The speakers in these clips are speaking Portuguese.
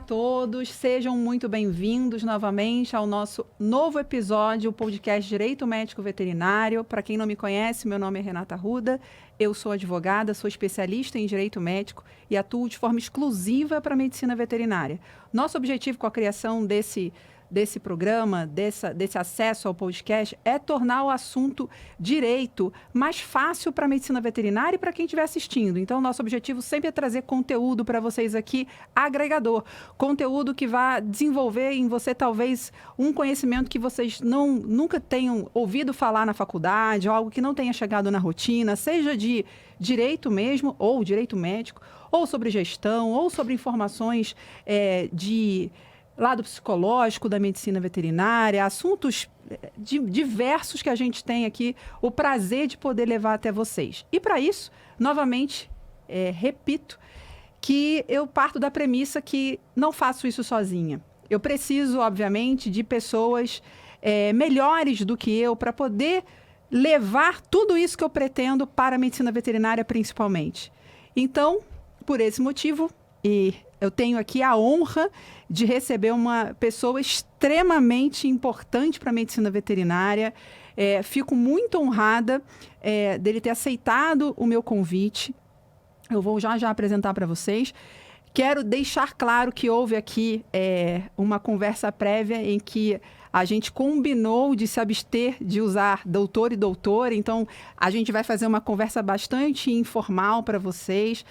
todos, sejam muito bem-vindos novamente ao nosso novo episódio, o podcast Direito Médico Veterinário. Para quem não me conhece, meu nome é Renata Arruda, eu sou advogada, sou especialista em direito médico e atuo de forma exclusiva para a medicina veterinária. Nosso objetivo com a criação desse programa, desse acesso ao podcast, é tornar o assunto direito mais fácil para a medicina veterinária e para quem estiver assistindo. Então, nosso objetivo sempre é trazer conteúdo para vocês aqui, agregador. Conteúdo que vai desenvolver em você, talvez, um conhecimento que vocês nunca tenham ouvido falar na faculdade, ou algo que não tenha chegado na rotina, seja de direito mesmo, ou direito médico, ou sobre gestão, ou sobre informações de lado psicológico da medicina veterinária, assuntos diversos que a gente tem aqui o prazer de poder levar até vocês. E para isso, novamente, repito que eu parto da premissa que não faço isso sozinha. Eu preciso, obviamente, de pessoas melhores do que eu para poder levar tudo isso que eu pretendo para a medicina veterinária, principalmente. Então, por esse motivo, eu tenho aqui a honra de receber uma pessoa extremamente importante para a medicina veterinária. Fico muito honrada dele ter aceitado o meu convite. Eu vou já apresentar para vocês. Quero deixar claro que houve aqui uma conversa prévia em que a gente combinou de se abster de usar doutor e doutora. Então, a gente vai fazer uma conversa bastante informal para vocês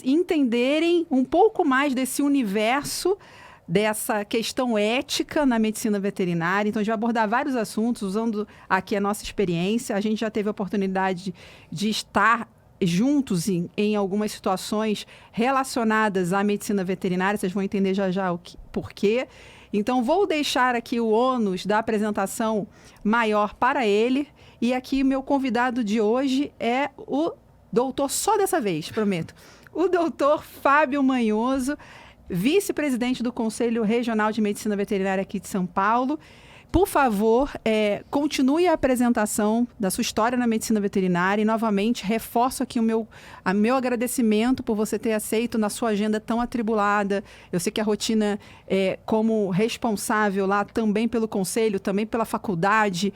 entenderem um pouco mais desse universo, dessa questão ética na medicina veterinária. Então, a gente vai abordar vários assuntos usando aqui a nossa experiência. A gente já teve a oportunidade de estar juntos em algumas situações relacionadas à medicina veterinária. Vocês vão entender já o porquê. Então, vou deixar aqui o ônus da apresentação maior para ele. E aqui, meu convidado de hoje é o doutor, só dessa vez, prometo, o doutor Fábio Manhoso, vice-presidente do Conselho Regional de Medicina Veterinária aqui de São Paulo. Por favor, continue a apresentação da sua história na medicina veterinária e, novamente, reforço aqui o meu agradecimento por você ter aceito na sua agenda tão atribulada. Eu sei que a rotina, como responsável lá também pelo conselho, também pela faculdade,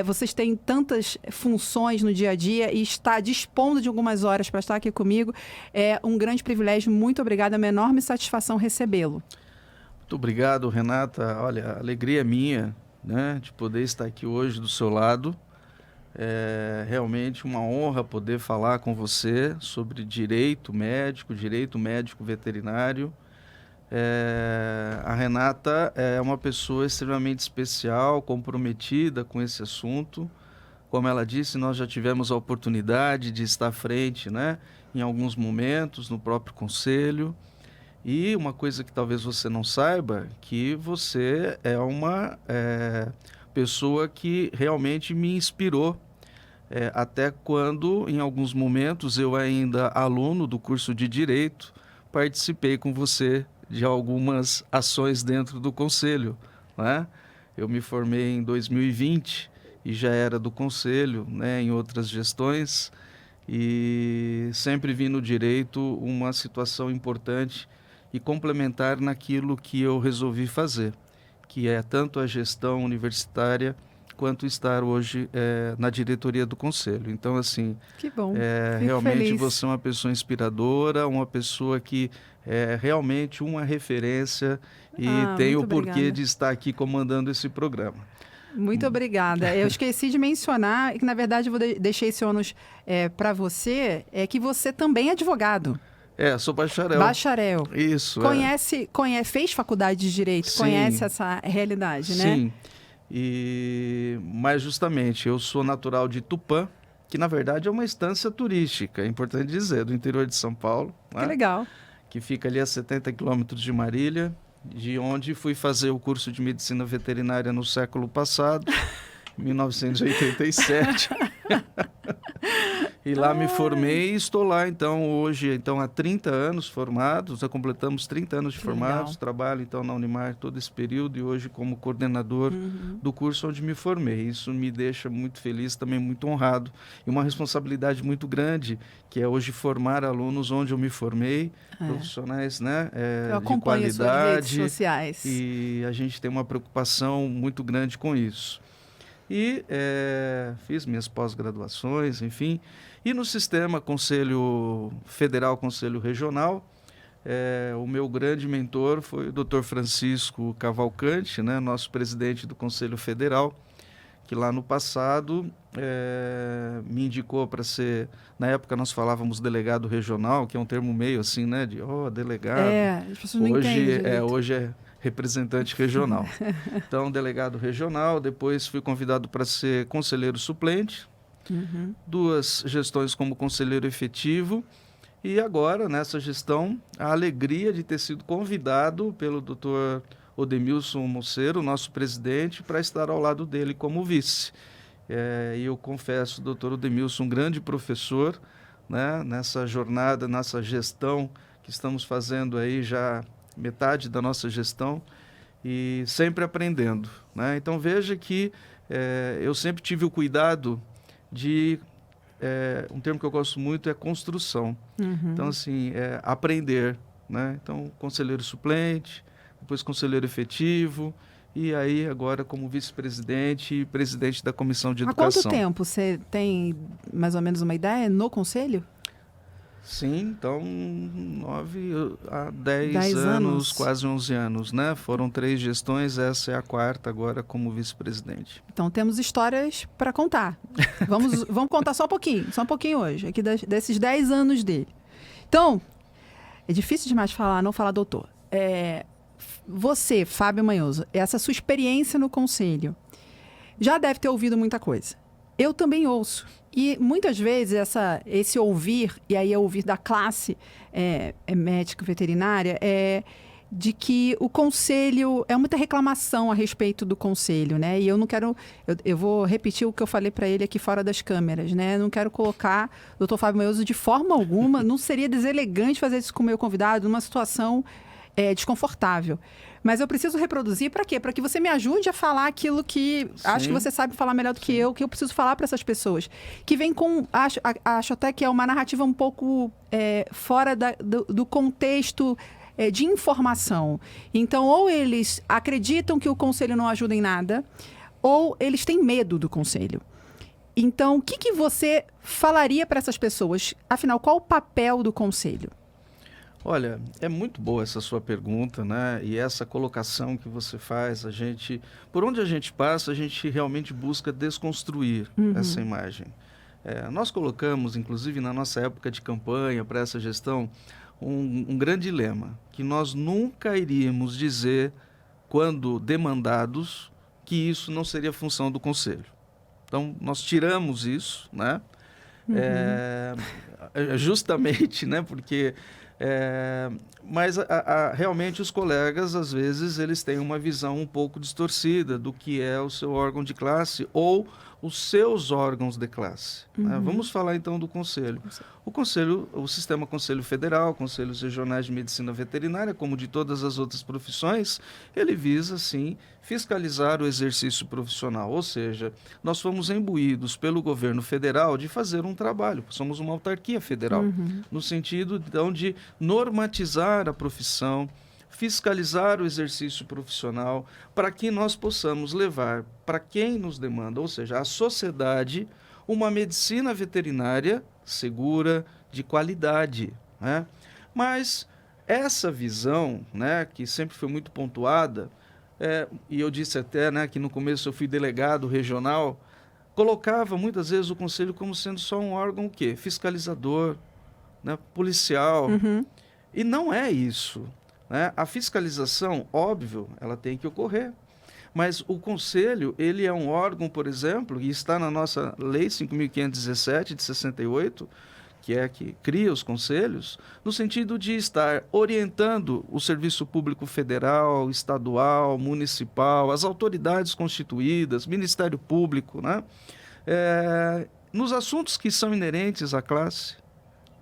vocês têm tantas funções no dia a dia e estar dispondo de algumas horas para estar aqui comigo é um grande privilégio. Muito obrigada, é uma enorme satisfação recebê-lo. Muito obrigado, Renata. Olha, a alegria é minha, né, de poder estar aqui hoje do seu lado. É realmente uma honra poder falar com você sobre direito médico veterinário. A Renata é uma pessoa extremamente especial, comprometida com esse assunto. Como ela disse, nós já tivemos a oportunidade de estar à frente, né, em alguns momentos no próprio conselho. E uma coisa que talvez você não saiba, que você é uma pessoa que realmente me inspirou, até quando, em alguns momentos, eu ainda aluno do curso de Direito, participei com você de algumas ações dentro do Conselho, né? Eu me formei em 2020 e já era do Conselho, né, em outras gestões, e sempre vi no Direito uma situação importante e complementar naquilo que eu resolvi fazer, que é tanto a gestão universitária quanto estar hoje na diretoria do Conselho. Então, assim, que bom. Realmente feliz. Você é uma pessoa inspiradora, uma pessoa que é realmente uma referência e tem o porquê de estar aqui comandando esse programa. Muito obrigada. Eu esqueci de mencionar que, na verdade, eu deixei esse ônus para você, que você também é advogado. Sou bacharel. Bacharel. Isso. Fez faculdade de Direito, Sim. Conhece essa realidade, né? Sim. Mas justamente, eu sou natural de Tupã, que na verdade é uma estância turística, é importante dizer, do interior de São Paulo. Que legal. Que fica ali a 70 quilômetros de Marília, de onde fui fazer o curso de medicina veterinária no século passado, 1987. E lá me formei e estou lá, então, hoje, então, há 30 anos formados, já completamos 30 anos de formados, trabalho, então, na Unimar todo esse período e hoje como coordenador do curso onde me formei. Isso me deixa muito feliz, também muito honrado e uma responsabilidade muito grande, que é hoje formar alunos onde eu me formei, profissionais, né, eu acompanho de qualidade. Suas redes sociais. E a gente tem uma preocupação muito grande com isso. E fiz minhas pós-graduações, enfim. E no sistema Conselho Federal, Conselho Regional, o meu grande mentor foi o Dr. Francisco Cavalcante, né, nosso presidente do Conselho Federal, que lá no passado me indicou para ser... Na época nós falávamos delegado regional, que é um termo meio assim, né, de delegado. As pessoas não entendem. Hoje é representante regional. Então, delegado regional, depois fui convidado para ser conselheiro suplente, 2 gestões como conselheiro efetivo, e agora, nessa gestão, a alegria de ter sido convidado pelo Dr. Odemilson Moceiro, nosso presidente, para estar ao lado dele como vice. E eu confesso, Dr. Odemilson, um grande professor, né, nessa jornada, nessa gestão que estamos fazendo aí já metade da nossa gestão e sempre aprendendo, né? Então veja que eu sempre tive o cuidado de, um termo que eu gosto muito é construção. Então assim, aprender, né? Então conselheiro suplente, depois conselheiro efetivo e aí agora como vice-presidente e presidente da Comissão de Educação. Há quanto tempo você tem mais ou menos uma ideia no conselho? Sim, então 9 a 10 anos, quase 11 anos, né? Foram 3 gestões, essa é a 4ª agora como vice-presidente. Então temos histórias para contar. Vamos contar só um pouquinho hoje, aqui desses 10 anos dele. Então, é difícil demais não falar doutor. Você, Fábio Manhoso, essa sua experiência no conselho, já deve ter ouvido muita coisa. Eu também ouço. E muitas vezes esse ouvir, e aí é ouvir da classe médica veterinária, de que o conselho, é muita reclamação a respeito do conselho, né? E eu não quero, eu vou repetir o que eu falei para ele aqui fora das câmeras, né? Não quero colocar o Dr. Fábio Manhoso de forma alguma, não seria deselegante fazer isso com o meu convidado numa situação desconfortável. Mas eu preciso reproduzir para quê? Para que você me ajude a falar aquilo que acho que você sabe falar melhor do que eu preciso falar para essas pessoas. Que vem com, acho até que é uma narrativa um pouco fora do contexto de informação. Então, ou eles acreditam que o conselho não ajuda em nada, ou eles têm medo do conselho. Então, o que você falaria para essas pessoas? Afinal, qual o papel do conselho? Olha, é muito boa essa sua pergunta, né? E essa colocação que você faz, por onde a gente passa, a gente realmente busca desconstruir essa imagem. Nós colocamos, inclusive na nossa época de campanha para essa gestão, um grande lema, que nós nunca iríamos dizer, quando demandados, que isso não seria função do Conselho. Então, nós tiramos isso, né? Justamente, né? Porque... mas realmente os colegas, às vezes, eles têm uma visão um pouco distorcida do que é o seu órgão de classe ou os seus órgãos de classe. Né? Vamos falar então do Conselho. O Sistema Conselho Federal, Conselhos Regionais de Medicina Veterinária, como de todas as outras profissões, ele visa, sim, fiscalizar o exercício profissional. Ou seja, nós fomos imbuídos pelo governo federal de fazer um trabalho. Somos uma autarquia federal, no sentido, então, de normatizar a profissão, fiscalizar o exercício profissional, para que nós possamos levar para quem nos demanda, ou seja, a sociedade, uma medicina veterinária segura, de qualidade, né? Mas essa visão, né, que sempre foi muito pontuada, e eu disse até, né, que no começo eu fui delegado regional, colocava muitas vezes o Conselho como sendo só um órgão o quê? Fiscalizador, né, policial, e não é isso. Né? A fiscalização, óbvio, ela tem que ocorrer. Mas o Conselho, ele é um órgão, por exemplo, e está na nossa Lei 5.517, de 68, que cria os conselhos, no sentido de estar orientando o serviço público federal, estadual, municipal, as autoridades constituídas, Ministério Público, né? nos assuntos que são inerentes à classe,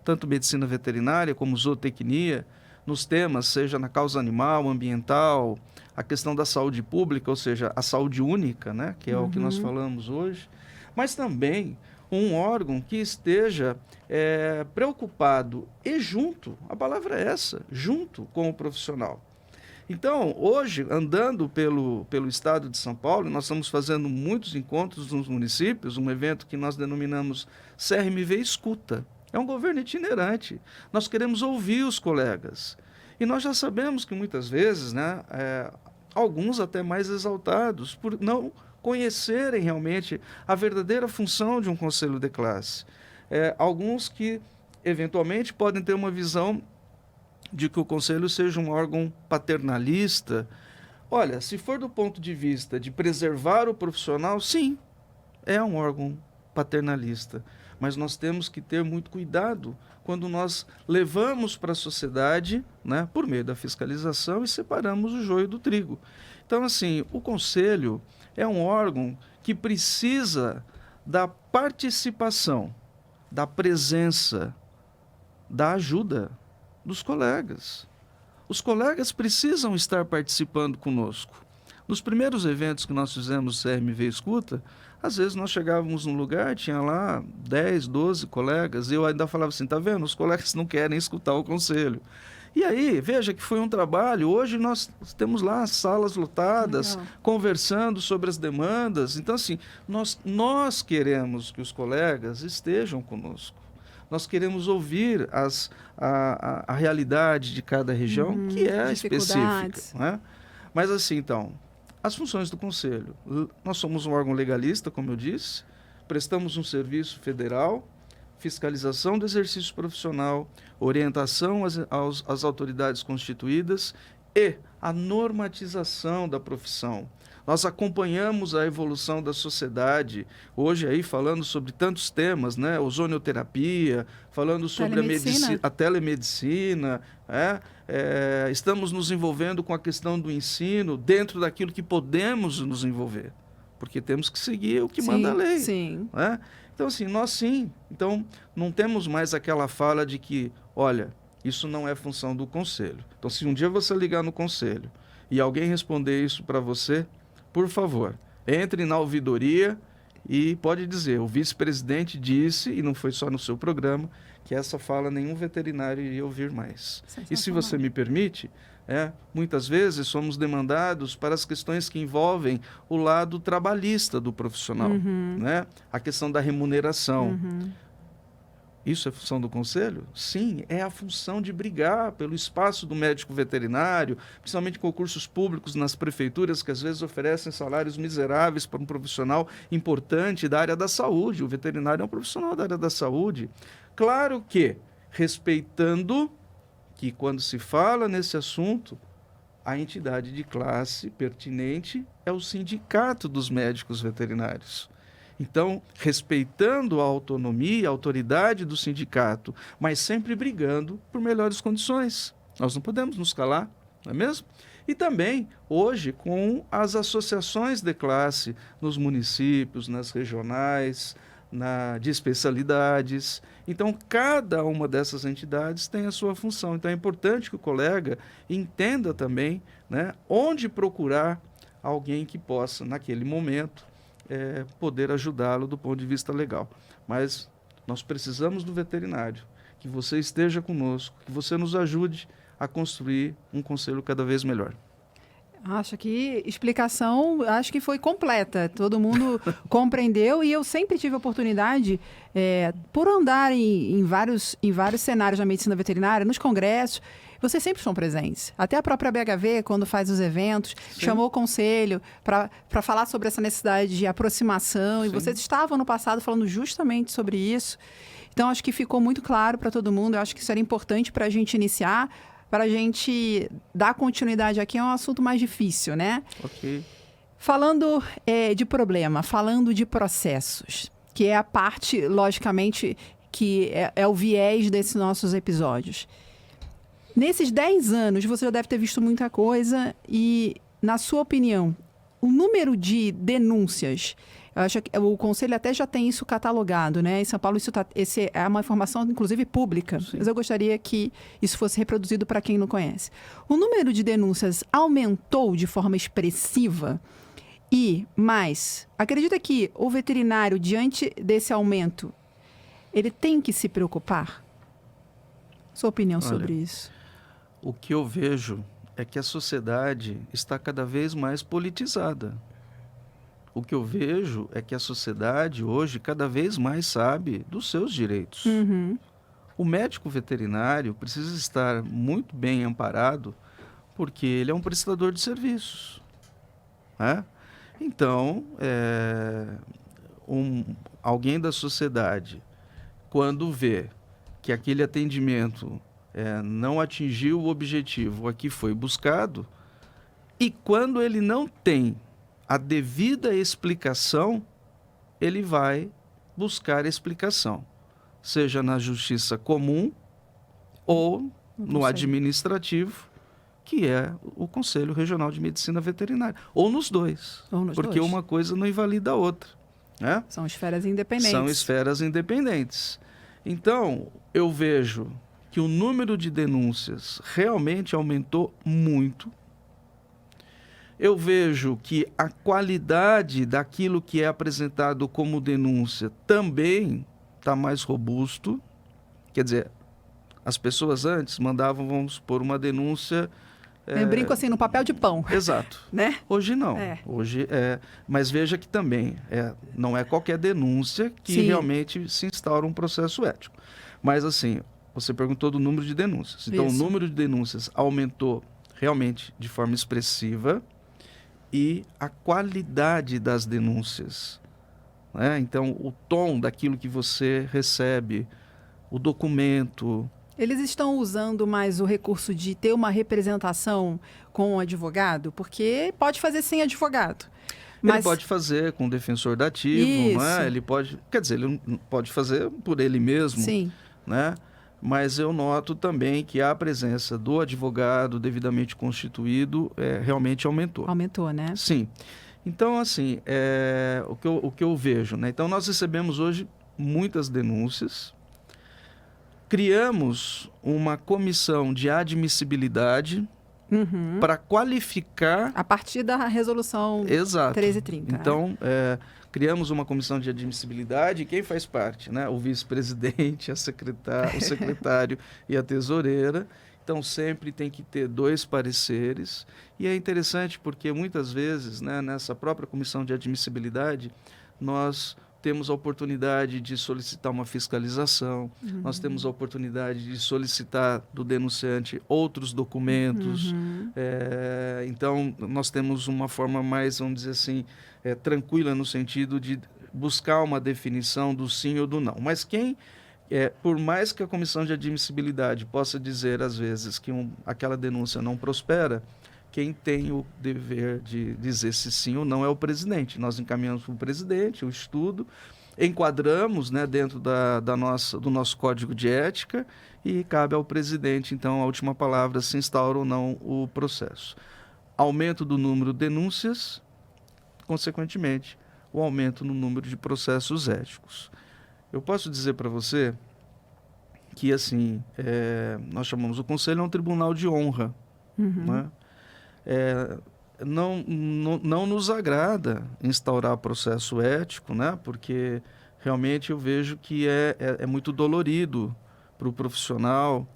tanto medicina veterinária como zootecnia, nos temas, seja na causa animal, ambiental, a questão da saúde pública, ou seja, a saúde única, né, que é o que nós falamos hoje, mas também um órgão que esteja preocupado e junto, a palavra é essa, junto com o profissional. Então, hoje, andando pelo estado de São Paulo, nós estamos fazendo muitos encontros nos municípios, um evento que nós denominamos CRMV Escuta. É um governo itinerante. Nós queremos ouvir os colegas. E nós já sabemos que muitas vezes, né, alguns até mais exaltados, por não conhecerem realmente a verdadeira função de um conselho de classe. Alguns que, eventualmente, podem ter uma visão de que o conselho seja um órgão paternalista. Olha, se for do ponto de vista de preservar o profissional, sim, é um órgão paternalista. Mas nós temos que ter muito cuidado quando nós levamos para a sociedade, né, por meio da fiscalização, e separamos o joio do trigo. Então, assim, o conselho é um órgão que precisa da participação, da presença, da ajuda dos colegas. Os colegas precisam estar participando conosco. Nos primeiros eventos que nós fizemos CRMV Escuta, às vezes nós chegávamos num lugar, tinha lá 10, 12 colegas, e eu ainda falava assim, tá vendo? Os colegas não querem escutar o conselho. E aí, veja que foi um trabalho. Hoje nós temos lá salas lotadas, conversando sobre as demandas. Então, assim, nós queremos que os colegas estejam conosco. Nós queremos ouvir a realidade de cada região, que é específica. Né? Mas assim, então, as funções do Conselho. Nós somos um órgão legalista, como eu disse, prestamos um serviço federal, fiscalização do exercício profissional, orientação às autoridades constituídas e a normatização da profissão. Nós acompanhamos a evolução da sociedade, hoje aí falando sobre tantos temas, né? Ozonioterapia, falando sobre a telemedicina, estamos nos envolvendo com a questão do ensino dentro daquilo que podemos nos envolver, porque temos que seguir o que manda a lei. Sim. Né? Então, assim, nós sim. Então, não temos mais aquela fala de que, olha, isso não é função do conselho. Então, se um dia você ligar no conselho e alguém responder isso para você, por favor, entre na ouvidoria e pode dizer, o vice-presidente disse, e não foi só no seu programa, que essa fala nenhum veterinário iria ouvir mais. E se você me permite, muitas vezes somos demandados para as questões que envolvem o lado trabalhista do profissional, né? A questão da remuneração. Isso é função do conselho? Sim, é a função de brigar pelo espaço do médico veterinário, principalmente concursos públicos nas prefeituras, que às vezes oferecem salários miseráveis para um profissional importante da área da saúde. O veterinário é um profissional da área da saúde. Claro que, respeitando que quando se fala nesse assunto, a entidade de classe pertinente é o sindicato dos médicos veterinários. Então, respeitando a autonomia, a autoridade do sindicato, mas sempre brigando por melhores condições. Nós não podemos nos calar, não é mesmo? E também, hoje, com as associações de classe nos municípios, nas regionais, de especialidades. Então, cada uma dessas entidades tem a sua função. Então, é importante que o colega entenda também, né, onde procurar alguém que possa, naquele momento, poder ajudá-lo do ponto de vista legal. Mas nós precisamos do veterinário, que você esteja conosco, que você nos ajude a construir um conselho cada vez melhor. Acho que explicação, acho que foi completa. Todo mundo compreendeu e eu sempre tive a oportunidade, por andar em vários cenários da medicina veterinária, nos congressos, vocês sempre estão presentes. Até a própria BHV, quando faz os eventos, chamou o conselho para falar sobre essa necessidade de aproximação. Sim. E vocês estavam no passado falando justamente sobre isso. Então, acho que ficou muito claro para todo mundo. Eu acho que isso era importante para a gente iniciar. Para a gente dar continuidade aqui, é um assunto mais difícil, né? Ok. Falando de problema, falando de processos, que é a parte, logicamente, que é o viés desses nossos episódios. Nesses 10 anos, você já deve ter visto muita coisa e, na sua opinião, o número de denúncias, Eu acho que o Conselho até já tem isso catalogado, né? Em São Paulo, esse é uma informação, inclusive, pública. Sim. Mas eu gostaria que isso fosse reproduzido para quem não conhece. O número de denúncias aumentou de forma expressiva mas acredita que o veterinário, diante desse aumento, ele tem que se preocupar? Sua opinião sobre isso? O que eu vejo é que a sociedade está cada vez mais politizada. O que eu vejo é que a sociedade hoje cada vez mais sabe dos seus direitos. Uhum. O médico veterinário precisa estar muito bem amparado porque ele é um prestador de serviços, né? Então, alguém da sociedade, quando vê que aquele atendimento não atingiu o objetivo a que foi buscado, e quando ele não tem a devida explicação, ele vai buscar explicação, seja na justiça comum ou no administrativo, que é o Conselho Regional de Medicina Veterinária, ou nos dois, porque uma coisa não invalida a outra, né? São esferas independentes. São esferas independentes. Então, eu vejo que o número de denúncias realmente aumentou muito. Eu vejo que a qualidade daquilo que é apresentado como denúncia também está mais robusto. Quer dizer, as pessoas antes mandavam, vamos supor, uma denúncia... Eu brinco assim, no papel de pão. Exato. Né? Hoje não. Hoje mas veja que também não é qualquer denúncia que Sim. realmente se instaura um processo ético. Mas assim, você perguntou do número de denúncias. Então, o número de denúncias aumentou realmente de forma expressiva e a qualidade das denúncias, né? Então, o tom daquilo que você recebe, o documento... Eles estão usando mais o recurso de ter uma representação com o advogado? Porque pode fazer sem advogado. Mas... Ele pode fazer com o defensor dativo, né? Ele pode... Quer dizer, ele não pode fazer por ele mesmo. Sim. Né? Mas eu noto também que a presença do advogado devidamente constituído realmente aumentou. Aumentou, né? Sim. Então, assim, o que eu vejo, né? Então, nós recebemos hoje muitas denúncias. Criamos uma comissão de admissibilidade para qualificar... A partir da resolução 1330. Então, criamos uma comissão de admissibilidade e quem faz parte? Né? O vice-presidente, o secretário e a tesoureira. Então, sempre tem que ter 2 pareceres. E é interessante porque, muitas vezes, né, nessa própria comissão de admissibilidade, nós... temos a oportunidade de solicitar uma fiscalização, nós temos a oportunidade de solicitar do denunciante outros documentos. Então, nós temos uma forma mais, vamos dizer assim, tranquila no sentido de buscar uma definição do sim ou do não. Mas por mais que a comissão de admissibilidade possa dizer, às vezes, que aquela denúncia não prospera, quem tem o dever de dizer se sim ou não é o presidente. Nós encaminhamos para o presidente o estudo, enquadramos, né, dentro do nosso código de ética e cabe ao presidente, então, a última palavra, se instaura ou não o processo. Aumento do número de denúncias, consequentemente, o aumento no número de processos éticos. Eu posso dizer para você que, assim, nós chamamos o Conselho um tribunal de honra, né? Não nos agrada instaurar processo ético, né? Porque realmente eu vejo que é muito dolorido para o profissional,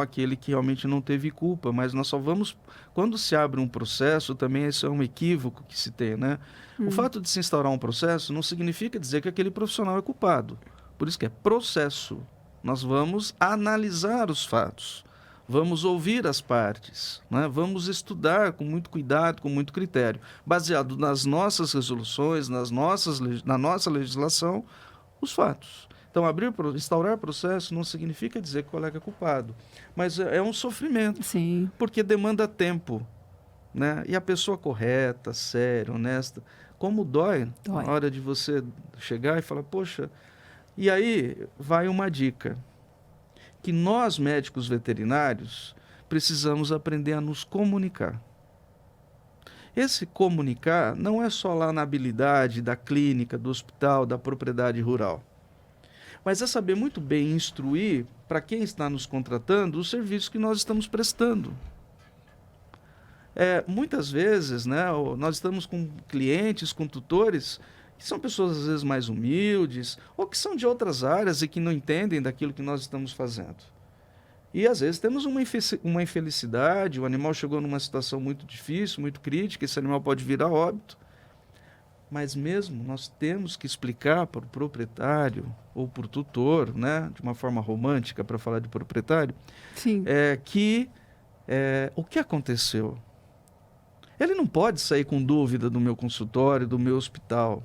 aquele que realmente não teve culpa, mas nós só vamos... Quando se abre um processo, também isso é um equívoco que se tem, né? O fato de se instaurar um processo não significa dizer que aquele profissional é culpado. Por isso que é processo. Nós vamos analisar os fatos. Vamos ouvir as partes, né? Vamos estudar com muito cuidado, com muito critério, baseado nas nossas resoluções, na nossa legislação, os fatos. Então, instaurar processo não significa dizer que o colega é culpado, mas é um sofrimento. Sim. Porque demanda tempo, né? E a pessoa correta, séria, honesta, como dói na hora de você chegar e falar, poxa... E aí vai uma dica. Que nós, médicos veterinários, precisamos aprender a nos comunicar. Esse comunicar não é só lá na habilidade da clínica, do hospital, da propriedade rural, mas é saber muito bem instruir para quem está nos contratando os serviços que nós estamos prestando. Muitas vezes, né, nós estamos com clientes, com tutores, que são pessoas às vezes mais humildes, ou que são de outras áreas e que não entendem daquilo que nós estamos fazendo. E às vezes temos uma infelicidade, o animal chegou numa situação muito difícil, muito crítica, esse animal pode vir a óbito. Mas mesmo nós temos que explicar para o proprietário ou para o tutor, né, de uma forma romântica para falar de proprietário, Sim. O que aconteceu. Ele não pode sair com dúvida do meu consultório, do meu hospital.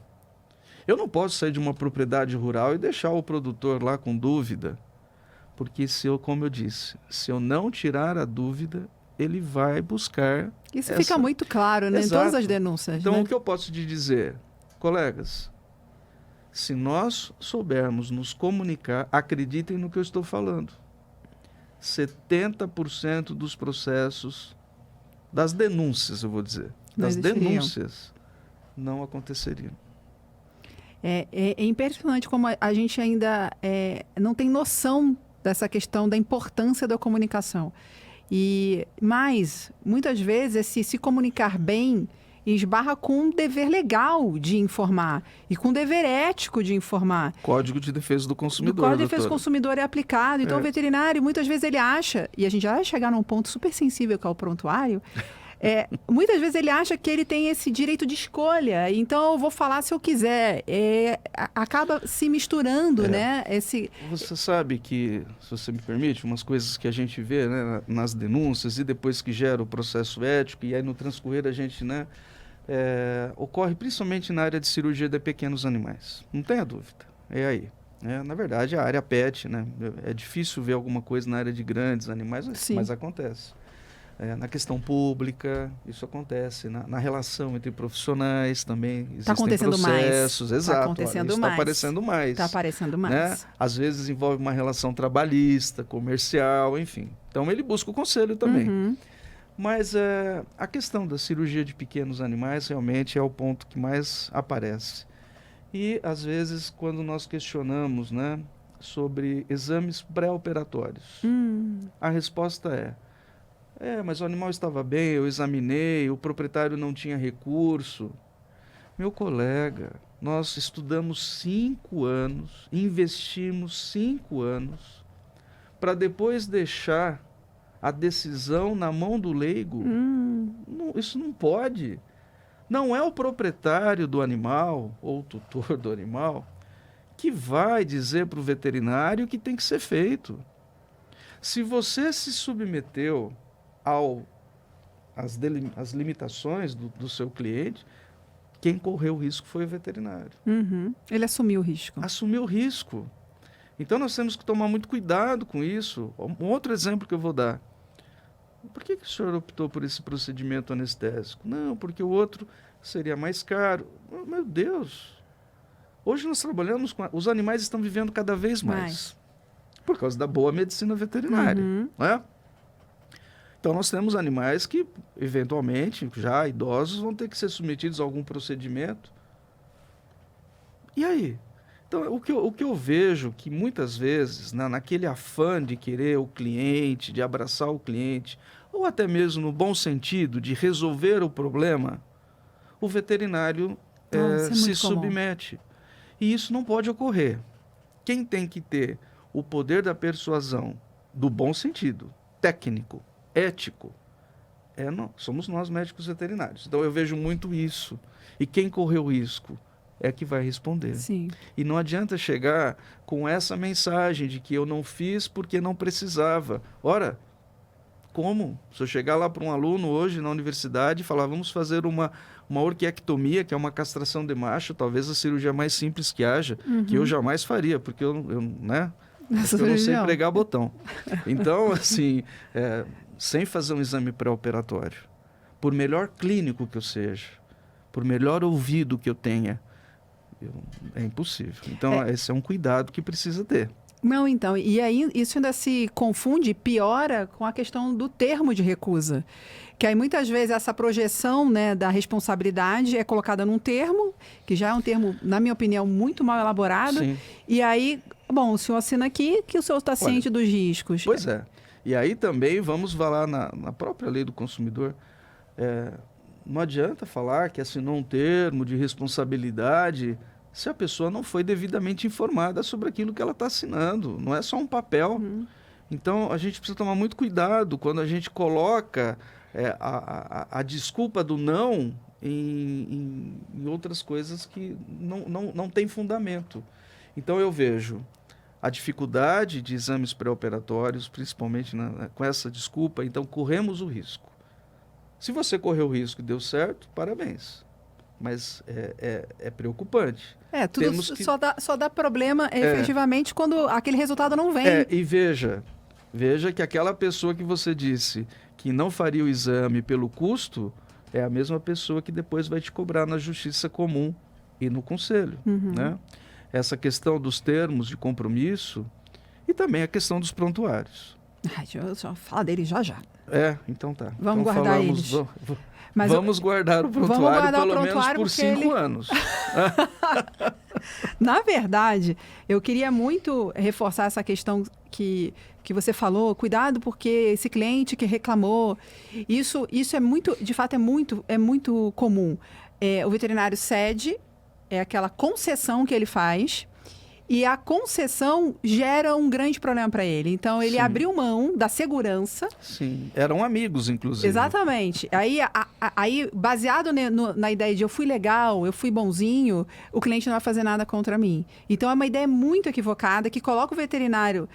Eu não posso sair de uma propriedade rural e deixar o produtor lá com dúvida. Porque como eu disse, se eu não tirar a dúvida, ele vai buscar... Isso fica muito claro, né? Em todas as denúncias. Então, né? O que eu posso te dizer, colegas, se nós soubermos nos comunicar, acreditem no que eu estou falando, 70% dos processos, das denúncias, eu vou dizer, das denúncias, não aconteceriam. É impressionante como a gente ainda não tem noção dessa questão da importância da comunicação. Mas, muitas vezes, se comunicar bem esbarra com um dever legal de informar e com um dever ético de informar. Código de Defesa do Consumidor. O Código de Defesa do Consumidor é aplicado. Então, o veterinário, muitas vezes, ele acha, e a gente já vai chegar num ponto super sensível, que é o prontuário, muitas vezes ele acha que ele tem esse direito de escolha, então eu vou falar se eu quiser. Acaba se misturando, né? Você sabe que, se você me permite, umas coisas que a gente vê, né, nas denúncias e depois que gera o processo ético, e aí no transcorrer a gente, né, ocorre principalmente na área de cirurgia de pequenos animais. Não tenha dúvida, é aí. Na verdade, a área pet, né, é difícil ver alguma coisa na área de grandes animais, mas acontece. Na questão pública, isso acontece. Na relação entre profissionais também existem processos. Mais. Exato. Está acontecendo Está mais. aparecendo mais. Está aparecendo mais. Né? Às vezes envolve uma relação trabalhista, comercial, enfim. Então ele busca o conselho também. Uhum. Mas a questão da cirurgia de pequenos animais realmente é o ponto que mais aparece. E às vezes quando nós questionamos, né, sobre exames pré-operatórios, a resposta mas o animal estava bem, eu examinei, o proprietário não tinha recurso. Meu colega, nós estudamos 5 anos, investimos 5 anos, para depois deixar a decisão na mão do leigo. Isso não pode. Não é o proprietário do animal, ou o tutor do animal, que vai dizer para o veterinário o que tem que ser feito. Se você se submeteu às limitações do seu cliente, quem correu o risco foi o veterinário. Uhum. Ele assumiu o risco. Assumiu o risco. Então nós temos que tomar muito cuidado com isso. Um outro exemplo que eu vou dar. Por que o senhor optou por esse procedimento anestésico? Não, porque o outro seria mais caro. Meu Deus! Hoje nós trabalhamos com... Os animais estão vivendo cada vez mais. Por causa da boa medicina veterinária. Né? Então nós temos animais que, eventualmente, já idosos, vão ter que ser submetidos a algum procedimento. E aí? Então, o que eu vejo que muitas vezes, naquele afã de querer o cliente, de abraçar o cliente, ou até mesmo no bom sentido de resolver o problema, o veterinário se submete. E isso não pode ocorrer. Quem tem que ter o poder da persuasão, do bom sentido, técnico, ético, somos nós médicos veterinários. Então eu vejo muito isso. E quem correu o risco é que vai responder. Sim. E não adianta chegar com essa mensagem de que eu não fiz porque não precisava. Ora, como? Se eu chegar lá para um aluno hoje na universidade e falar, vamos fazer uma orquiectomia, que é uma castração de macho, talvez a cirurgia mais simples que haja, que eu jamais faria, porque eu não sei pregar botão. Então, assim, sem fazer um exame pré-operatório, por melhor clínico que eu seja, por melhor ouvido que eu tenha, é impossível. Então, esse é um cuidado que precisa ter. Não, então, e aí isso ainda se confunde, piora com a questão do termo de recusa. Que aí muitas vezes essa projeção, né, da responsabilidade é colocada num termo, que já é um termo, na minha opinião, muito mal elaborado. Sim. E aí, bom, o senhor assina aqui que o senhor está ciente dos riscos. Pois é. E aí também vamos falar na própria lei do consumidor. Não adianta falar que assinou um termo de responsabilidade se a pessoa não foi devidamente informada sobre aquilo que ela está assinando. Não é só um papel. Então, a gente precisa tomar muito cuidado quando a gente coloca a desculpa do não em outras coisas que não tem fundamento. Então, eu vejo a dificuldade de exames pré-operatórios, principalmente com essa desculpa, então corremos o risco. Se você correu o risco e deu certo, parabéns. Mas é preocupante. Tudo só dá problema efetivamente quando aquele resultado não vem. E veja que aquela pessoa que você disse que não faria o exame pelo custo é a mesma pessoa que depois vai te cobrar na justiça comum e no conselho, né? Essa questão dos termos de compromisso e também a questão dos prontuários. Eu só falo dele já. Então tá. Vamos então guardar eles. Vamos guardar o prontuário pelo menos por 5 anos. Na verdade, eu queria muito reforçar essa questão que você falou, cuidado porque esse cliente que reclamou, isso é muito, de fato é muito comum. O veterinário cede, é aquela concessão que ele faz, e a concessão gera um grande problema para ele. Então, ele abriu mão da segurança. Sim, eram amigos, inclusive. Exatamente. Aí baseado na ideia de eu fui legal, eu fui bonzinho, o cliente não vai fazer nada contra mim. Então, é uma ideia muito equivocada que coloca o veterinário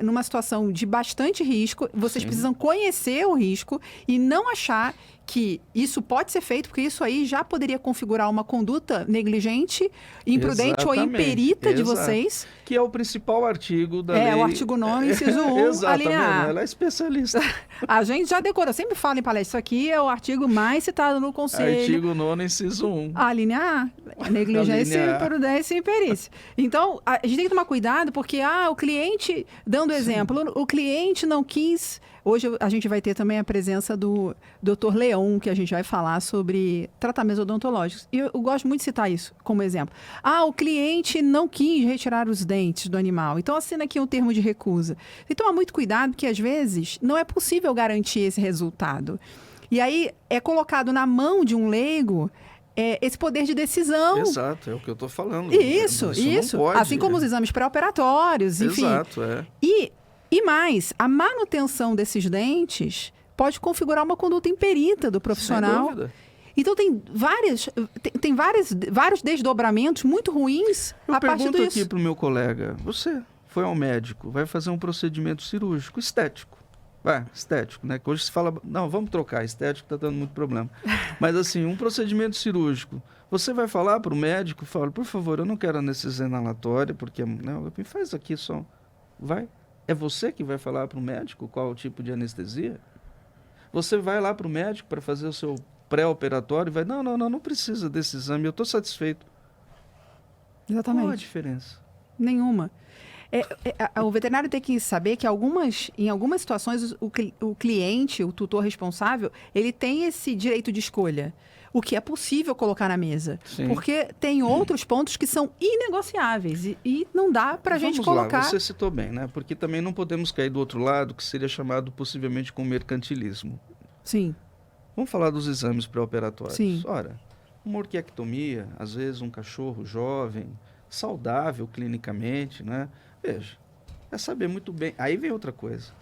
numa situação de bastante risco. Vocês precisam conhecer o risco e não achar que isso pode ser feito, porque isso aí já poderia configurar uma conduta negligente, imprudente ou imperita de vocês. Que é o principal artigo da lei. O artigo 9º, inciso 1, Exatamente, a linha A. Ela é especialista. A gente já decorou, eu sempre falo em palestra, isso aqui é o artigo mais citado no conselho. Artigo 9º, inciso 1. A linha A, negligência, imprudência e imperícia. Então, a gente tem que tomar cuidado, porque o cliente, dando exemplo, o cliente não quis... Hoje a gente vai ter também a presença do Dr. Leon, que a gente vai falar sobre tratamentos odontológicos. E eu gosto muito de citar isso como exemplo. O cliente não quis retirar os dentes do animal, então assina aqui um termo de recusa. Tem que tomar muito cuidado, porque às vezes não é possível garantir esse resultado. E aí é colocado na mão de um leigo esse poder de decisão. Exato, é o que eu estou falando. Isso. Assim como os exames pré-operatórios, enfim. Exato, E mais, a manutenção desses dentes pode configurar uma conduta imperita do profissional. Sem dúvida. Então, tem vários desdobramentos muito ruins a partir disso. Eu pergunto aqui para o meu colega, você foi ao médico, vai fazer um procedimento cirúrgico estético. Estético, né? Que hoje se fala, não, vamos trocar, estético está dando muito problema. Mas assim, um procedimento cirúrgico, você vai falar para o médico, fala, por favor, eu não quero anestesia inalatória, porque, não, faz aqui só, vai. É você que vai falar para o médico qual o tipo de anestesia? Você vai lá para o médico para fazer o seu pré-operatório e vai, não precisa desse exame, eu estou satisfeito. Exatamente. Qual a diferença? Nenhuma. O veterinário tem que saber que em algumas situações o cliente, o tutor responsável, ele tem esse direito de escolha. O que é possível colocar na mesa. Sim. Porque tem outros pontos que são inegociáveis e não dá para a gente colocar... Você citou bem, né? Porque também não podemos cair do outro lado, que seria chamado possivelmente com mercantilismo. Sim. Vamos falar dos exames pré-operatórios. Sim. Ora, uma orquiectomia, às vezes um cachorro jovem, saudável clinicamente, né? Veja, é saber muito bem. Aí vem outra coisa.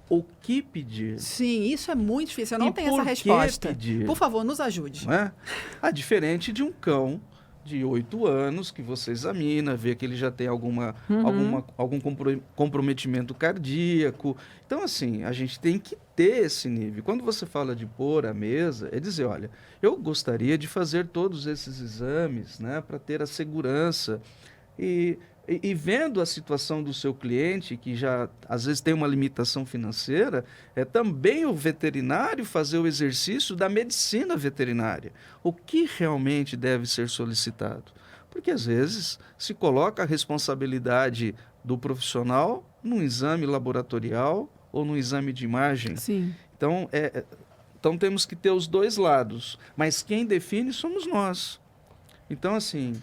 O que pedir? Sim, isso é muito difícil. Eu não tenho essa resposta. Pedir? Por favor, nos ajude. Não é? Diferente de um cão de 8 anos que você examina, vê que ele já tem algum comprometimento cardíaco. Então, assim, a gente tem que ter esse nível. Quando você fala de pôr à mesa, é dizer, olha, eu gostaria de fazer todos esses exames, né, para ter a segurança e vendo a situação do seu cliente, que já às vezes tem uma limitação financeira, é também o veterinário fazer o exercício da medicina veterinária. O que realmente deve ser solicitado? Porque às vezes se coloca a responsabilidade do profissional num exame laboratorial ou num exame de imagem. Sim. Então, então temos que ter os dois lados, mas quem define somos nós. Então, assim,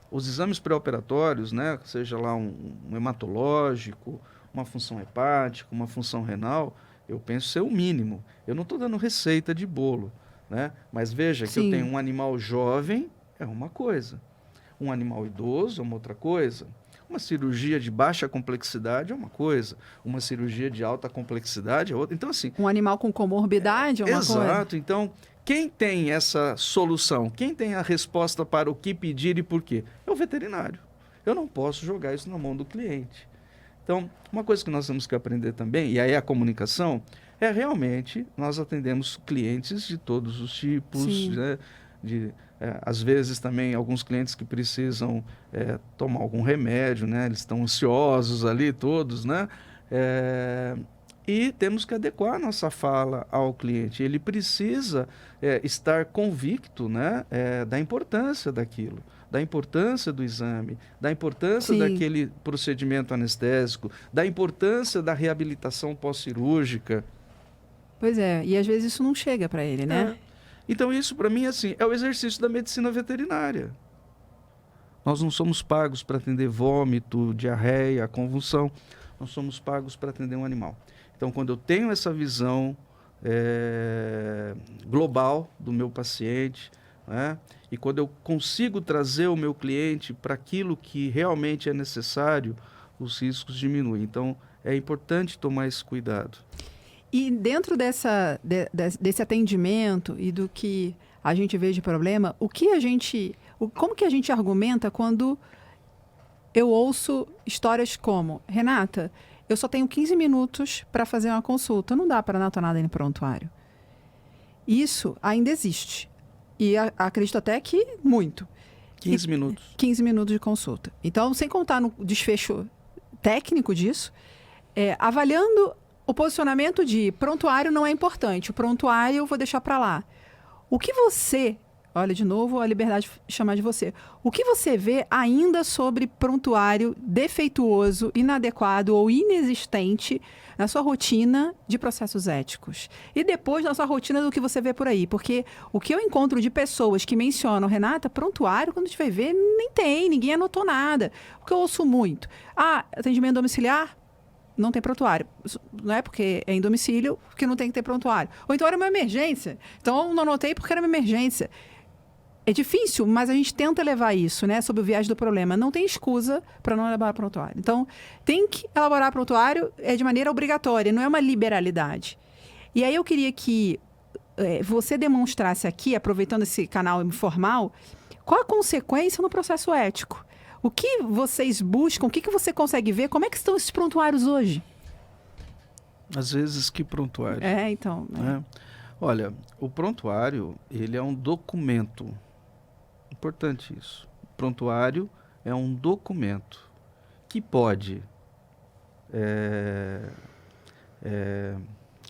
os exames pré-operatórios, né, seja lá um hematológico, uma função hepática, uma função renal, eu penso ser o mínimo. Eu não estou dando receita de bolo, né? Mas veja que eu tenho um animal jovem, é uma coisa. Um animal idoso é uma outra coisa. Uma cirurgia de baixa complexidade é uma coisa. Uma cirurgia de alta complexidade é outra. Então, assim... Um animal com comorbidade é uma coisa. Exato. Então, quem tem essa solução? Quem tem a resposta para o que pedir e por quê? É o veterinário. Eu não posso jogar isso na mão do cliente. Então, uma coisa que nós temos que aprender também, e aí a comunicação, é realmente nós atendemos clientes de todos os tipos, né? Às vezes também alguns clientes que precisam tomar algum remédio, né? Eles estão ansiosos ali todos, né? E temos que adequar a nossa fala ao cliente. Ele precisa estar convicto, né? Da importância daquilo, da importância do exame, da importância daquele procedimento anestésico, da importância da reabilitação pós-cirúrgica. Pois é, e às vezes isso não chega para ele, né? Então isso para mim assim, é o exercício da medicina veterinária. Nós não somos pagos para atender vômito, diarreia, convulsão. Nós somos pagos para atender um animal. Então quando eu tenho essa visão global do meu paciente, né? E quando eu consigo trazer o meu cliente para aquilo que realmente é necessário, os riscos diminuem. Então é importante tomar esse cuidado. E dentro desse atendimento e do que a gente vê de problema, como que a gente argumenta quando eu ouço histórias como: Renata, eu só tenho 15 minutos para fazer uma consulta, não dá para anotar nada no prontuário. Isso ainda existe. E acredito até que muito. 15 minutos. 15 minutos de consulta. Então, sem contar no desfecho técnico disso, avaliando o posicionamento de prontuário não é importante, o prontuário eu vou deixar para lá. O que você, olha de novo a liberdade de chamar de você, o que você vê ainda sobre prontuário defeituoso, inadequado ou inexistente na sua rotina de processos éticos? E depois na sua rotina do que você vê por aí, porque o que eu encontro de pessoas que mencionam: Renata, prontuário, quando a gente vai ver, nem tem, ninguém anotou nada. O que eu ouço muito: atendimento domiciliar? Não tem prontuário. Não é porque é em domicílio que não tem que ter prontuário. Ou então era uma emergência. Então, não anotei porque era uma emergência. É difícil, mas a gente tenta levar isso, né, sob o viés do problema. Não tem escusa para não elaborar prontuário. Então, tem que elaborar prontuário de maneira obrigatória, não é uma liberalidade. E aí eu queria que você demonstrasse aqui, aproveitando esse canal informal, qual a consequência no processo ético. O que vocês buscam? O que você consegue ver? Como é que estão esses prontuários hoje? Às vezes, que prontuário? Então. Olha, o prontuário, ele é um documento. Importante isso. O prontuário é um documento que pode...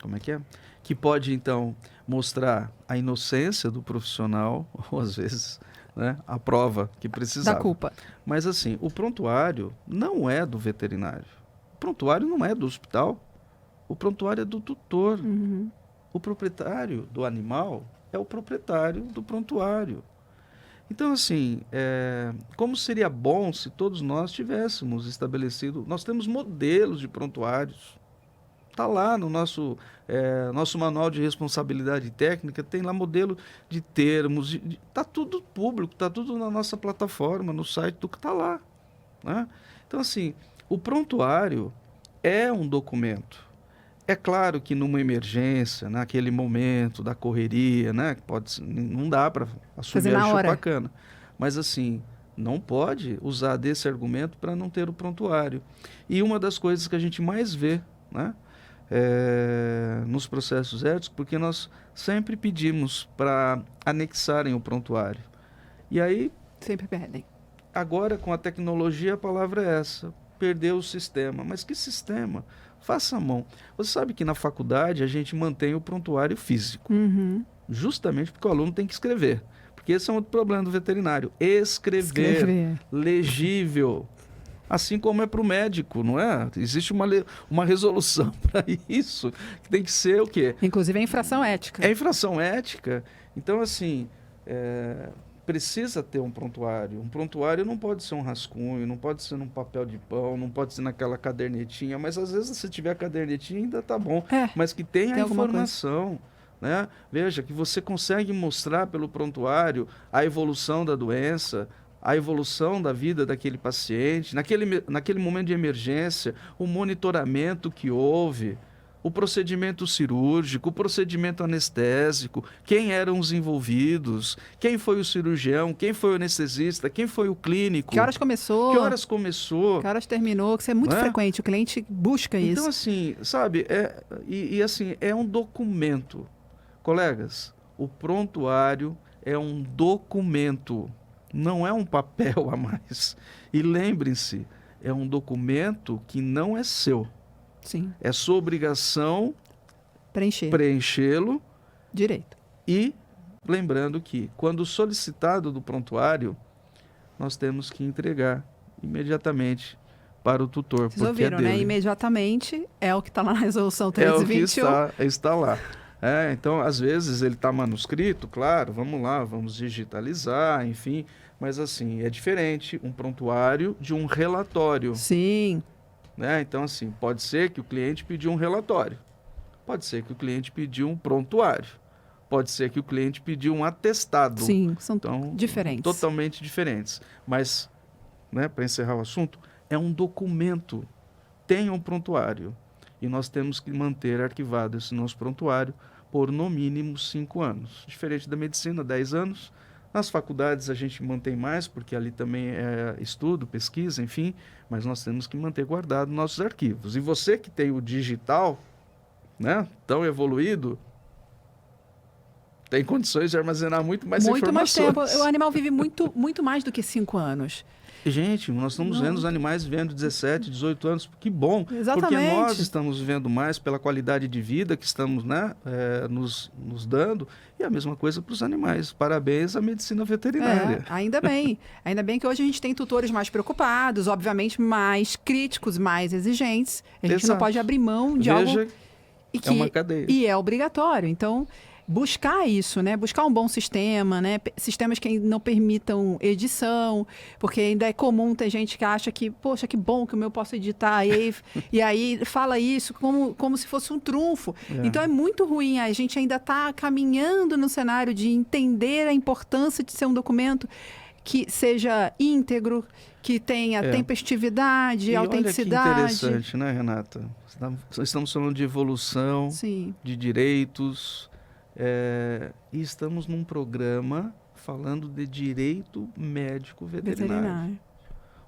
como é que é? Que pode, então, mostrar a inocência do profissional, ou às vezes... né, a prova que precisava. Da culpa. Mas assim, o prontuário não é do veterinário. O prontuário não é do hospital. O prontuário é do tutor. Uhum. O proprietário do animal é o proprietário do prontuário. Então, assim, como seria bom se todos nós tivéssemos estabelecido... Nós temos modelos de prontuários. Está lá no nosso manual de responsabilidade técnica, tem lá modelo de termos, está tudo público, está tudo na nossa plataforma, no site do que está lá. Né? Então, assim, o prontuário é um documento. É claro que numa emergência, naquele momento da correria, né, não dá para assumir a chupacana. Mas, assim, não pode usar desse argumento para não ter o prontuário. E uma das coisas que a gente mais vê, né, nos processos éticos, porque nós sempre pedimos para anexarem o prontuário. E aí... sempre perdem. Agora, com a tecnologia, a palavra é essa. Perdeu o sistema. Mas que sistema? Faça a mão. Você sabe que na faculdade a gente mantém o prontuário físico. Uhum. Justamente porque o aluno tem que escrever. Porque esse é um outro problema do veterinário. Escrever. Legível. Assim como é para o médico, não é? Existe uma resolução para isso, que tem que ser o quê? Inclusive é infração ética. É infração ética. Então, assim, precisa ter um prontuário. Um prontuário não pode ser um rascunho, não pode ser num papel de pão, não pode ser naquela cadernetinha, mas às vezes se tiver cadernetinha ainda tá bom, mas que tenha a informação. Né? Veja, que você consegue mostrar pelo prontuário a evolução da doença, a evolução da vida daquele paciente, naquele momento de emergência, o monitoramento que houve, o procedimento cirúrgico, o procedimento anestésico, quem eram os envolvidos, quem foi o cirurgião, quem foi o anestesista, quem foi o clínico. Que horas começou? Que horas começou? Que horas terminou? Que isso é muito frequente, o cliente busca isso. Então, assim, sabe, assim, é um documento. Colegas, o prontuário é um documento, não é um papel a mais. E lembrem-se, é um documento que não é seu. Sim. É sua obrigação preenchê-lo. Direito. E lembrando que, quando solicitado do prontuário, nós temos que entregar imediatamente para o tutor. Vocês ouviram, né? Imediatamente é o que está lá na resolução 1321. É o que está lá. Então, às vezes, ele está manuscrito, claro, vamos lá, vamos digitalizar, enfim. Mas, assim, é diferente um prontuário de um relatório. Sim. Né? Então, assim, pode ser que o cliente pediu um relatório. Pode ser que o cliente pediu um prontuário. Pode ser que o cliente pediu um atestado. Sim, são diferentes. Totalmente diferentes. Mas, né, para encerrar o assunto, é um documento. Tem um prontuário. E nós temos que manter arquivado esse nosso prontuário por no mínimo 5 anos. Diferente da medicina, 10 anos. Nas faculdades a gente mantém mais, porque ali também é estudo, pesquisa, enfim, mas nós temos que manter guardado nossos arquivos. E você que tem o digital, né, tão evoluído, tem condições de armazenar muito mais informações. Muito mais tempo. O animal vive muito mais do que 5 anos. Gente, nós estamos vendo os animais vivendo 17, 18 anos, que bom. Exatamente. Porque nós estamos vivendo mais pela qualidade de vida que estamos, né, nos dando, e a mesma coisa para os animais. Parabéns à medicina veterinária. Ainda bem. Ainda bem que hoje a gente tem tutores mais preocupados, obviamente mais críticos, mais exigentes. A gente não pode abrir mão de algo que é uma cadeia. E é obrigatório. Então, buscar isso, né? Buscar um bom sistema, né? Sistemas que não permitam edição, porque ainda é comum ter gente que acha que, poxa, que bom que o meu posso editar, e aí fala isso como se fosse um trunfo. Então é muito ruim, a gente ainda está caminhando no cenário de entender a importância de ser um documento que seja íntegro, que tenha tempestividade, autenticidade. Olha que interessante, né, Renata? Estamos falando de evolução, Sim, de direitos. E estamos num programa falando de direito médico veterinário.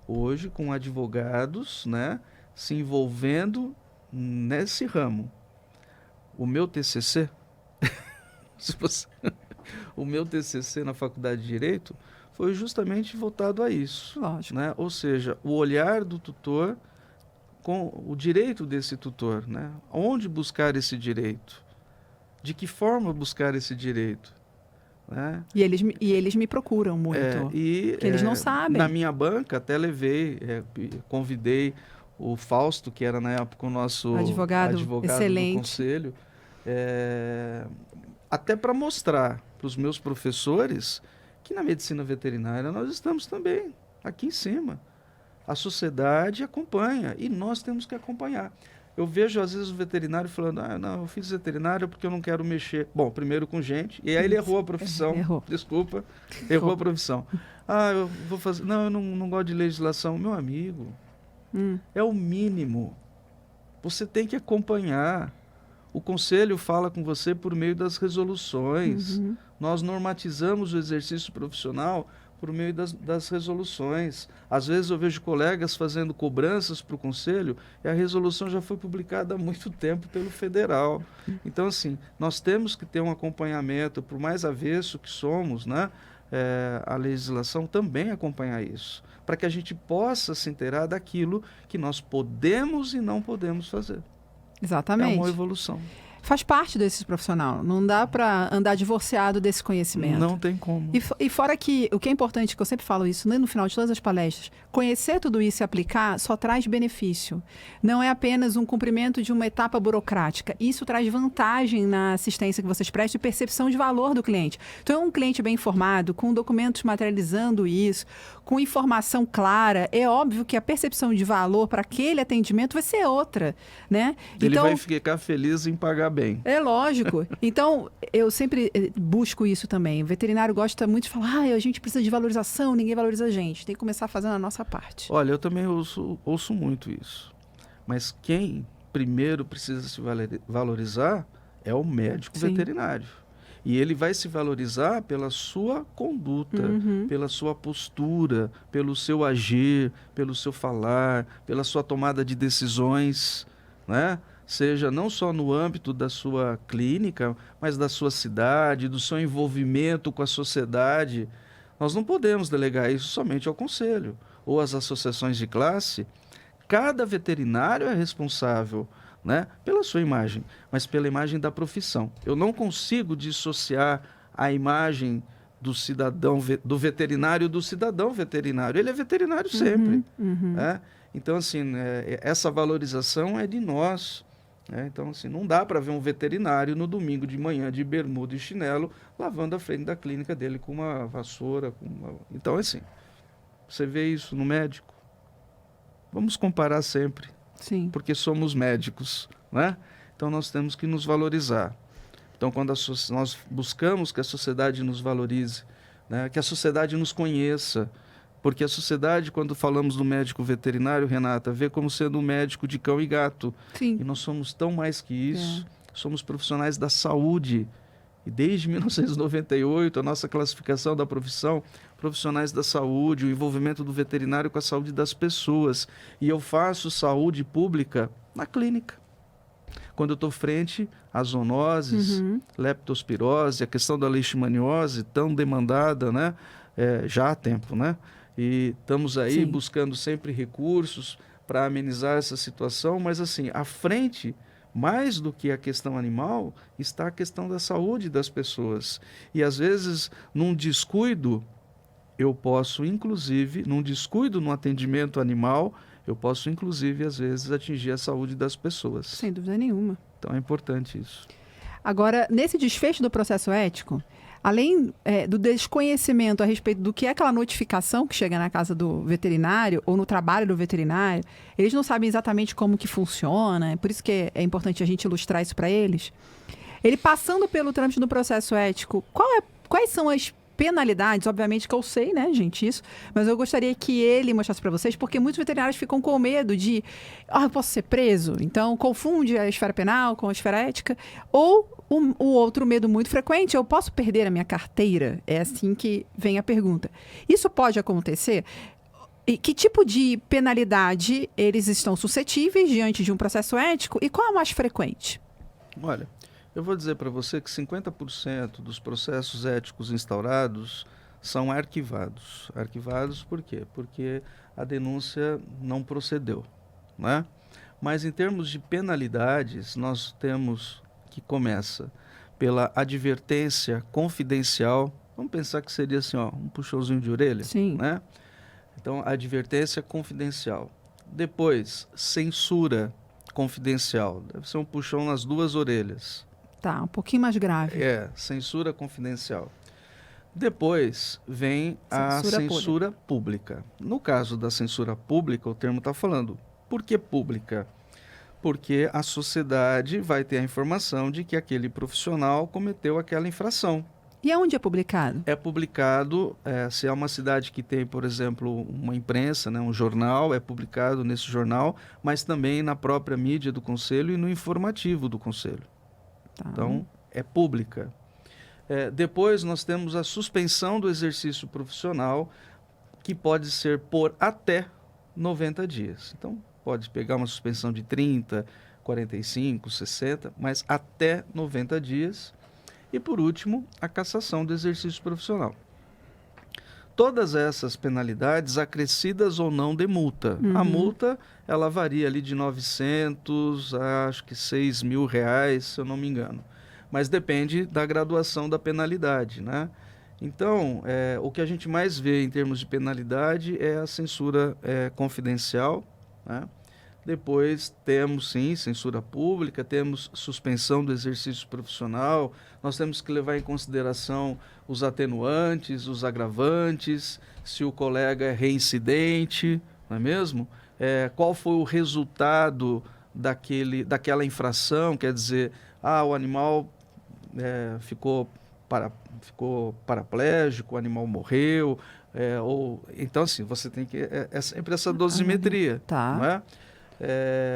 Hoje, com advogados, né, se envolvendo nesse ramo. O meu TCC, o meu TCC na Faculdade de Direito foi justamente voltado a isso. Lógico. Né? Ou seja, o olhar do tutor com o direito desse tutor. Né? Onde buscar esse direito? De que forma buscar esse direito? Né? E eles me procuram muito, porque eles não sabem. Na minha banca, até convidei o Fausto, que era na época o nosso advogado excelente. Do conselho, até para mostrar para os meus professores que na medicina veterinária nós estamos também aqui em cima. A sociedade acompanha e nós temos que acompanhar. Eu vejo, às vezes, o veterinário falando, não, eu fiz veterinário porque eu não quero mexer. Bom, primeiro com gente, e aí ele errou a profissão. Desculpa, errou a profissão. Eu vou fazer... Não, eu não gosto de legislação. Meu amigo, é o mínimo. Você tem que acompanhar. O conselho fala com você por meio das resoluções. Nós normatizamos o exercício profissional por meio das resoluções. Às vezes eu vejo colegas fazendo cobranças para o conselho e a resolução já foi publicada há muito tempo pelo federal. Então, assim, nós temos que ter um acompanhamento, por mais avesso que somos, né? A legislação também acompanhar isso, para que a gente possa se inteirar daquilo que nós podemos e não podemos fazer. Exatamente. É uma evolução. Faz parte desse profissional. Não dá para andar divorciado desse conhecimento. Não tem como. E fora que, o que é importante, que eu sempre falo isso, né, no final de todas as palestras, conhecer tudo isso e aplicar só traz benefício. Não é apenas um cumprimento de uma etapa burocrática. Isso traz vantagem na assistência que vocês prestam e percepção de valor do cliente. Então, um cliente bem informado, com documentos materializando isso, com informação clara, é óbvio que a percepção de valor para aquele atendimento vai ser outra, né? Ele então, vai ficar feliz em pagar bem. É lógico. Então, eu sempre busco isso também. O veterinário gosta muito de falar, a gente precisa de valorização, ninguém valoriza a gente. Tem que começar fazendo a nossa parte. Olha, eu também ouço muito isso. Mas quem primeiro precisa se valorizar é o médico veterinário. E ele vai se valorizar pela sua conduta, pela sua postura, pelo seu agir, pelo seu falar, pela sua tomada de decisões, né? Seja não só no âmbito da sua clínica, mas da sua cidade, do seu envolvimento com a sociedade. Nós não podemos delegar isso somente ao conselho ou às associações de classe. Cada veterinário é responsável, né, pela sua imagem, mas pela imagem da profissão. Eu não consigo dissociar a imagem do cidadão, do veterinário do cidadão veterinário. Ele é veterinário sempre. Né? Então, assim, essa valorização é de nós. Né? Então, assim, não dá para ver um veterinário no domingo de manhã de bermuda e chinelo lavando a frente da clínica dele com uma vassoura. Então, assim, você vê isso no médico. Vamos comparar sempre. Sim. Porque somos médicos, né? Então nós temos que nos valorizar. Então quando nós buscamos que a sociedade nos valorize, né? Que a sociedade nos conheça, porque a sociedade, quando falamos do médico veterinário, Renata, vê como sendo um médico de cão e gato. Sim. E nós somos tão mais que isso. Somos profissionais da saúde. E desde 1998, a nossa classificação da profissão, profissionais da saúde, o envolvimento do veterinário com a saúde das pessoas. E eu faço saúde pública na clínica. Quando eu estou frente às zoonoses, leptospirose, a questão da leishmaniose, tão demandada, né? Já há tempo, né? E estamos aí buscando sempre recursos para amenizar essa situação, mas assim, à frente, mais do que a questão animal, está a questão da saúde das pessoas. E às vezes, num descuido, eu posso, inclusive, num descuido no atendimento animal, eu posso, inclusive, às vezes, atingir a saúde das pessoas. Sem dúvida nenhuma. Então é importante isso. Agora, nesse desfecho do processo ético, além do desconhecimento a respeito do que é aquela notificação que chega na casa do veterinário ou no trabalho do veterinário, eles não sabem exatamente como que funciona, é por isso que é importante a gente ilustrar isso para eles. Ele passando pelo trâmite do processo ético, quais são as penalidades? Obviamente que eu sei, né, gente, isso, mas eu gostaria que ele mostrasse para vocês, porque muitos veterinários ficam com medo de, eu posso ser preso, então confunde a esfera penal com a esfera ética, ou o outro medo muito frequente, eu posso perder a minha carteira? É assim que vem a pergunta. Isso pode acontecer? E que tipo de penalidade eles estão suscetíveis diante de um processo ético e qual é a mais frequente? Olha, eu vou dizer para você que 50% dos processos éticos instaurados são arquivados. Arquivados por quê? Porque a denúncia não procedeu, né? Mas em termos de penalidades, nós temos que começa pela advertência confidencial. Vamos pensar que seria assim, um puxãozinho de orelha, Sim. né? Então, advertência confidencial. Depois, censura confidencial. Deve ser um puxão nas duas orelhas. Tá, um pouquinho mais grave. Censura confidencial. Depois vem a censura pública. No caso da censura pública, o termo está falando. Por que pública? Porque a sociedade vai ter a informação de que aquele profissional cometeu aquela infração. E aonde é publicado? É publicado, se é uma cidade que tem, por exemplo, uma imprensa, né, um jornal, é publicado nesse jornal, mas também na própria mídia do Conselho e no informativo do Conselho. Tá. Então, é pública. Depois nós temos a suspensão do exercício profissional, que pode ser por até 90 dias. Então, pode pegar uma suspensão de 30, 45, 60, mas até 90 dias. E, por último, a cassação do exercício profissional. todas essas penalidades acrescidas ou não de multa. A multa, ela varia ali de 900 a acho que 6 mil reais, se eu não me engano. Mas depende da graduação da penalidade, né? Então, o que a gente mais vê em termos de penalidade é a censura confidencial, né? Depois temos, sim, censura pública, temos suspensão do exercício profissional, nós temos que levar em consideração os atenuantes, os agravantes, se o colega é reincidente, não é mesmo? Qual foi o resultado daquela infração, quer dizer, o animal ficou paraplégico, o animal morreu, então assim, você tem que, sempre essa dosimetria, tá. não é?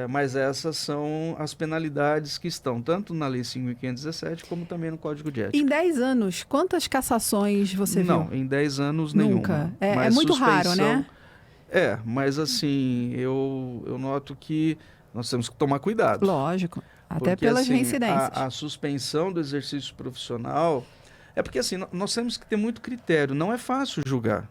Mas essas são as penalidades que estão tanto na Lei 5.517 como também no Código de Ética. Em 10 anos, quantas cassações você viu? Não, em 10 anos nenhuma. Nunca. É muito raro, né? Mas assim, eu noto que nós temos que tomar cuidado. Lógico, até porque, pelas assim, reincidências. A suspensão do exercício profissional porque assim, nós temos que ter muito critério, não é fácil julgar.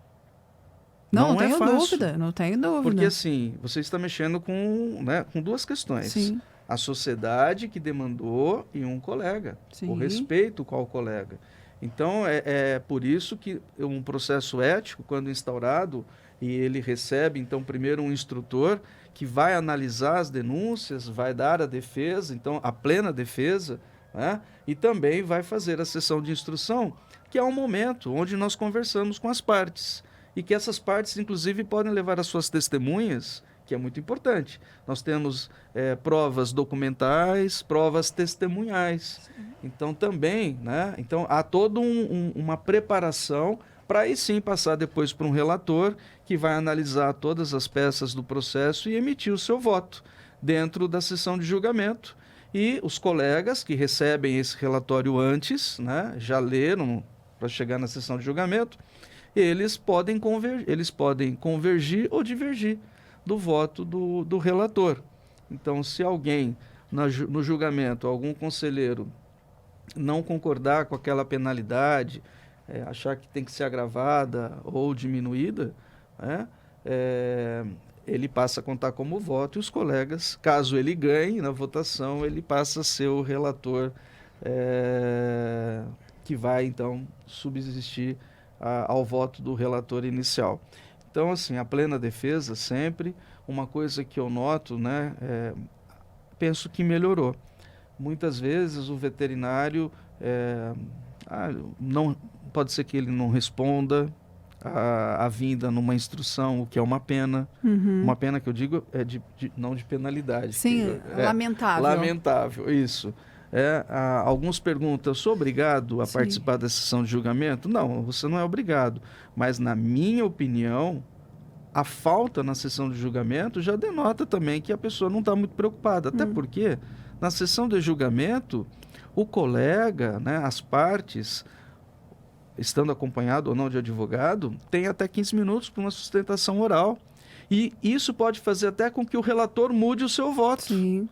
Não tenho dúvida, não tenho dúvida. Porque assim, você está mexendo com duas questões. Sim. A sociedade que demandou e um colega. Sim. O respeito com o colega. Então, é por isso que um processo ético, quando instaurado, e ele recebe, então, primeiro um instrutor que vai analisar as denúncias, vai dar a defesa, então, a plena defesa, né? E também vai fazer a sessão de instrução, que é um momento onde nós conversamos com as partes. E que essas partes, inclusive, podem levar as suas testemunhas, que é muito importante. Nós temos provas documentais, provas testemunhais. Sim. Então, também, né? Então, há toda uma preparação para aí sim passar depois para um relator que vai analisar todas as peças do processo e emitir o seu voto dentro da sessão de julgamento. E os colegas que recebem esse relatório antes, né, já leram para chegar na sessão de julgamento, eles podem convergir ou divergir do voto do relator. Então, se alguém, no julgamento, algum conselheiro não concordar com aquela penalidade, achar que tem que ser agravada ou diminuída, ele passa a contar como voto e os colegas, caso ele ganhe na votação, ele passa a ser o relator que vai, então, subsistir ao voto do relator inicial. Então, assim, a plena defesa sempre, uma coisa que eu noto, né, penso que melhorou. Muitas vezes o veterinário, não, pode ser que ele não responda a vinda numa instrução, o que é uma pena. Uma pena que eu digo não de penalidade. Sim, lamentável. Lamentável, isso. Alguns perguntam, eu sou obrigado a participar da sessão de julgamento? Não, você não é obrigado. Mas, na minha opinião, a falta na sessão de julgamento já denota também que a pessoa não está muito preocupada. Até porque, na sessão de julgamento, o colega, né, as partes, estando acompanhado ou não de advogado, tem até 15 minutos para uma sustentação oral. E isso pode fazer até com que o relator mude o seu voto. Sim.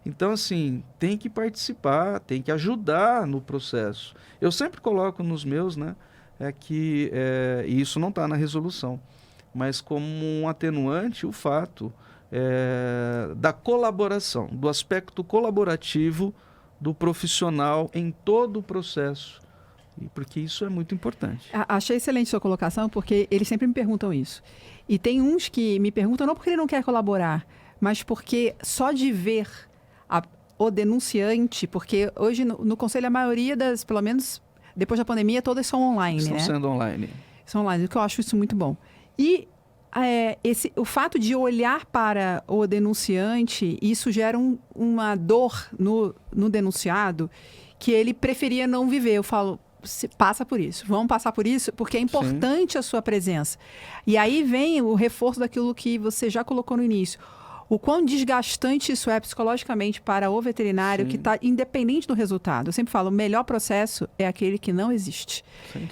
Então, assim, tem que participar, tem que ajudar no processo. Eu sempre coloco nos meus, né, e isso não está na resolução, mas como um atenuante o fato da colaboração, do aspecto colaborativo do profissional em todo o processo, porque isso é muito importante. Achei excelente sua colocação, porque eles sempre me perguntam isso. E tem uns que me perguntam não porque ele não quer colaborar, mas porque só de ver o denunciante, porque hoje no Conselho a maioria das, pelo menos depois da pandemia, todas são online, Estão sendo online. São online, o que eu acho isso muito bom. E o fato de olhar para o denunciante, isso gera uma dor no denunciado que ele preferia não viver. Eu falo, passa por isso, vamos passar por isso, porque é importante Sim. a sua presença. E aí vem o reforço daquilo que você já colocou no início. O quão desgastante isso é psicologicamente para o veterinário Sim. que está independente do resultado. Eu sempre falo, o melhor processo é aquele que não existe.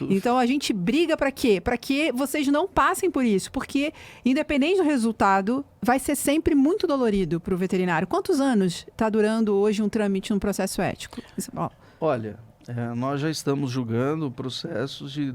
Então, a gente briga para quê? Para que vocês não passem por isso. Porque, independente do resultado, vai ser sempre muito dolorido para o veterinário. Quantos anos está durando hoje um trâmite num processo ético? Olha, Nós já estamos julgando processos de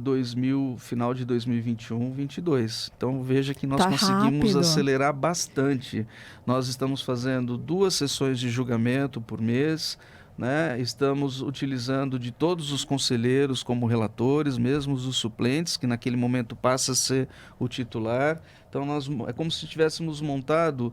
final de 2021, 2022. Então veja que nós conseguimos rápido. acelerar bastante. Nós estamos fazendo 2 sessões de julgamento por mês, né? Estamos utilizando de todos os conselheiros como relatores, mesmo os suplentes, que naquele momento passa a ser o titular. Então é como se tivéssemos montado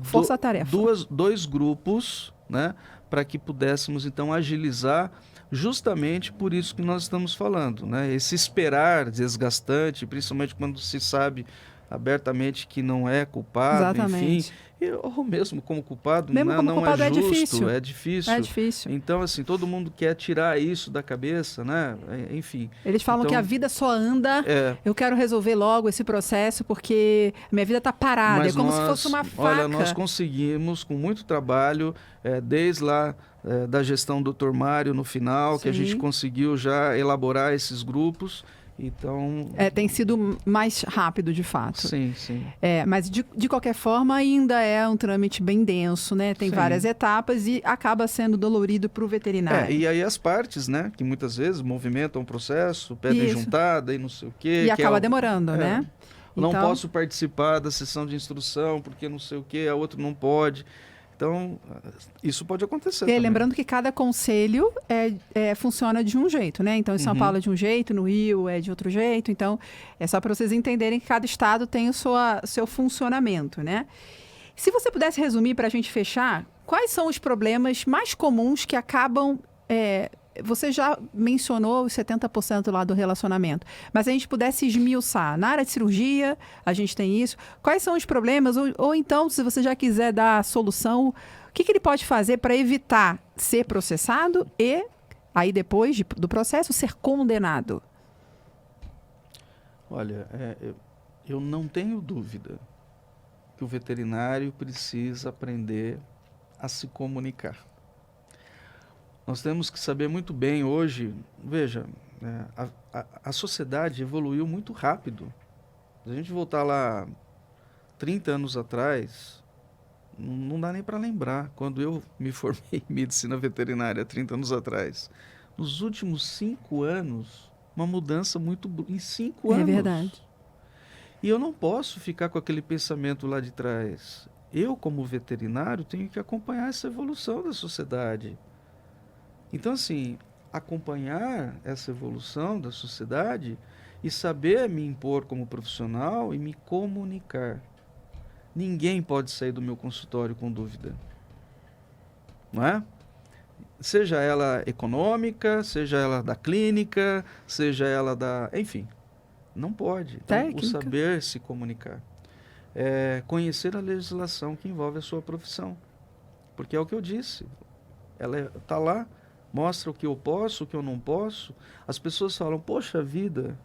força-tarefa. 2 grupos, né? Para que pudéssemos então agilizar, justamente por isso que nós estamos falando, né? Esse esperar desgastante, principalmente quando se sabe abertamente que não é culpado, Exatamente. enfim, ou mesmo como culpado, mesmo como não culpado é justo, é difícil. é difícil. Então, assim, todo mundo quer tirar isso da cabeça, né? Enfim. Eles falam que a vida só anda, eu quero resolver logo esse processo porque minha vida está parada, mas é como se fosse uma faca. Olha, nós conseguimos, com muito trabalho, desde lá da gestão do Dr. Mário no final, Sim. que a gente conseguiu já elaborar esses grupos. Então... tem sido mais rápido, de fato. Sim, sim. Mas, de qualquer forma, ainda é um trâmite bem denso, né? Tem várias etapas e acaba sendo dolorido para o veterinário. E aí as partes, né? Que muitas vezes movimentam o processo, pedem juntada e não sei o quê. E acaba demorando, né? Não posso participar da sessão de instrução porque não sei o quê, a outra não pode. Então, isso pode acontecer também. Lembrando que cada conselho funciona de um jeito, né? Então, em São Paulo é de um jeito, no Rio é de outro jeito. Então, é só para vocês entenderem que cada estado tem o seu funcionamento, né? Se você pudesse resumir para a gente fechar, quais são os problemas mais comuns que acabam... você já mencionou os 70% lá do relacionamento, mas se a gente pudesse esmiuçar, na área de cirurgia, a gente tem isso, quais são os problemas, ou então, se você já quiser dar a solução, o que ele pode fazer para evitar ser processado e, aí depois do processo, ser condenado? Olha, eu não tenho dúvida que o veterinário precisa aprender a se comunicar. Nós temos que saber muito bem hoje, veja, a sociedade evoluiu muito rápido. Se a gente voltar lá 30 anos atrás, não dá nem para lembrar, quando eu me formei em medicina veterinária 30 anos atrás. Nos últimos 5 anos, uma mudança em 5 anos. É verdade. E eu não posso ficar com aquele pensamento lá de trás. Eu, como veterinário, tenho que acompanhar essa evolução da sociedade. Então, assim, acompanhar essa evolução da sociedade e saber me impor como profissional e me comunicar. Ninguém pode sair do meu consultório com dúvida. Não é? Seja ela econômica, seja ela da clínica, seja ela da... Enfim, não pode. Então, o saber se comunicar. Conhecer a legislação que envolve a sua profissão. Porque é o que eu disse. Ela está lá, mostra o que eu posso, o que eu não posso. As pessoas falam, poxa vida,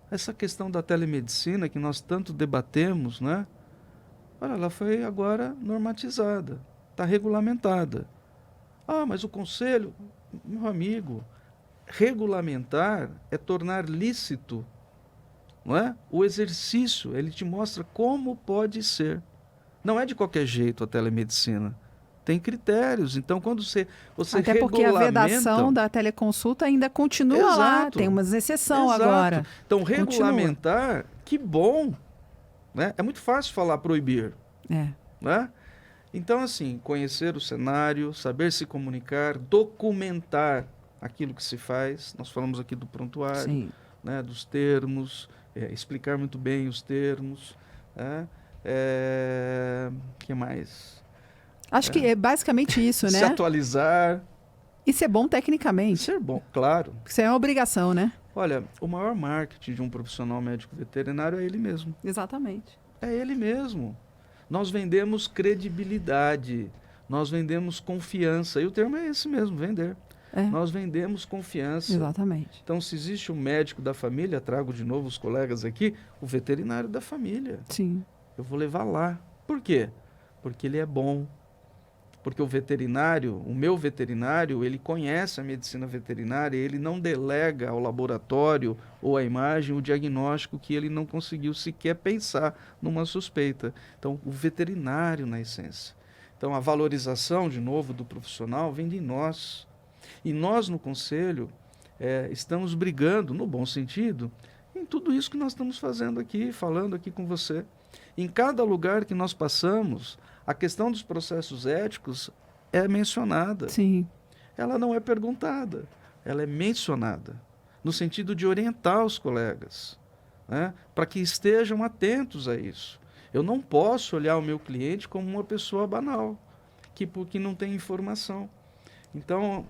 essa questão da telemedicina que nós tanto debatemos, né? Olha, ela foi agora normatizada, está regulamentada. Ah, mas o conselho, meu amigo, regulamentar é tornar lícito, não é? O exercício, ele te mostra como pode ser. Não é de qualquer jeito a telemedicina. Tem critérios. Então, quando você até porque a vedação da teleconsulta ainda continua lá. Tem umas exceções agora. Então, regulamentar, que bom. Né? É muito fácil falar proibir. Né? Então, assim, conhecer o cenário, saber se comunicar, documentar aquilo que se faz. Nós falamos aqui do prontuário, né? Dos termos, explicar muito bem os termos. Né? Que mais? Acho que é basicamente isso, né? Se atualizar. E ser bom tecnicamente. Ser bom, claro. Isso é uma obrigação, né? Olha, o maior marketing de um profissional médico veterinário é ele mesmo. Exatamente. É ele mesmo. Nós vendemos credibilidade, nós vendemos confiança. E o termo é esse mesmo, vender. Nós vendemos confiança. Exatamente. Então, se existe um médico da família, trago de novo os colegas aqui, o veterinário da família. Sim. Eu vou levar lá. Por quê? Porque ele é bom. Porque o veterinário, o meu veterinário, ele conhece a medicina veterinária, ele não delega ao laboratório ou à imagem o diagnóstico que ele não conseguiu sequer pensar numa suspeita. Então, o veterinário na essência. Então, a valorização, de novo, do profissional vem de nós. E nós, no Conselho, estamos brigando, no bom sentido, em tudo isso que nós estamos fazendo aqui, falando aqui com você. Em cada lugar que nós passamos, a questão dos processos éticos é mencionada. Sim. Ela não é perguntada, ela é mencionada, no sentido de orientar os colegas, né, para que estejam atentos a isso. Eu não posso olhar o meu cliente como uma pessoa banal, porque não tem informação. Então,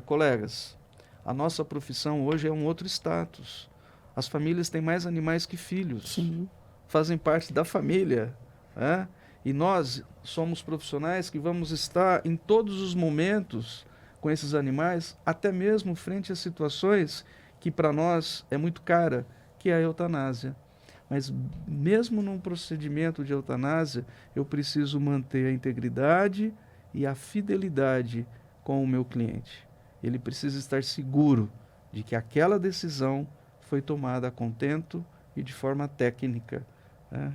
colegas, a nossa profissão hoje é um outro status. As famílias têm mais animais que filhos. Sim. Fazem parte da família, né? E nós somos profissionais que vamos estar em todos os momentos com esses animais, até mesmo frente a situações que para nós é muito cara, que é a eutanásia. Mas mesmo num procedimento de eutanásia, eu preciso manter a integridade e a fidelidade com o meu cliente. Ele precisa estar seguro de que aquela decisão foi tomada a contento e de forma técnica.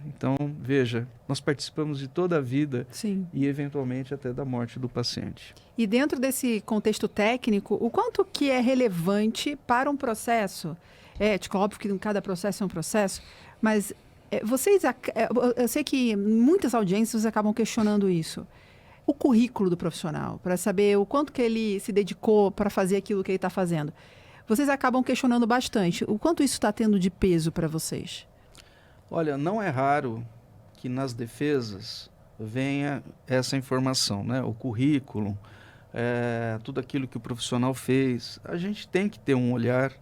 Então, veja, nós participamos de toda a vida. Sim. E, eventualmente, até da morte do paciente. E dentro desse contexto técnico, o quanto que é relevante para um processo ético? Óbvio que cada processo é um processo, mas eu sei que muitas audiências acabam questionando isso. O currículo do profissional, para saber o quanto que ele se dedicou para fazer aquilo que ele está fazendo. Vocês acabam questionando bastante. O quanto isso está tendo de peso para vocês? Olha, não é raro que nas defesas venha essa informação, né? O currículo, tudo aquilo que o profissional fez. A gente tem que ter um olhar,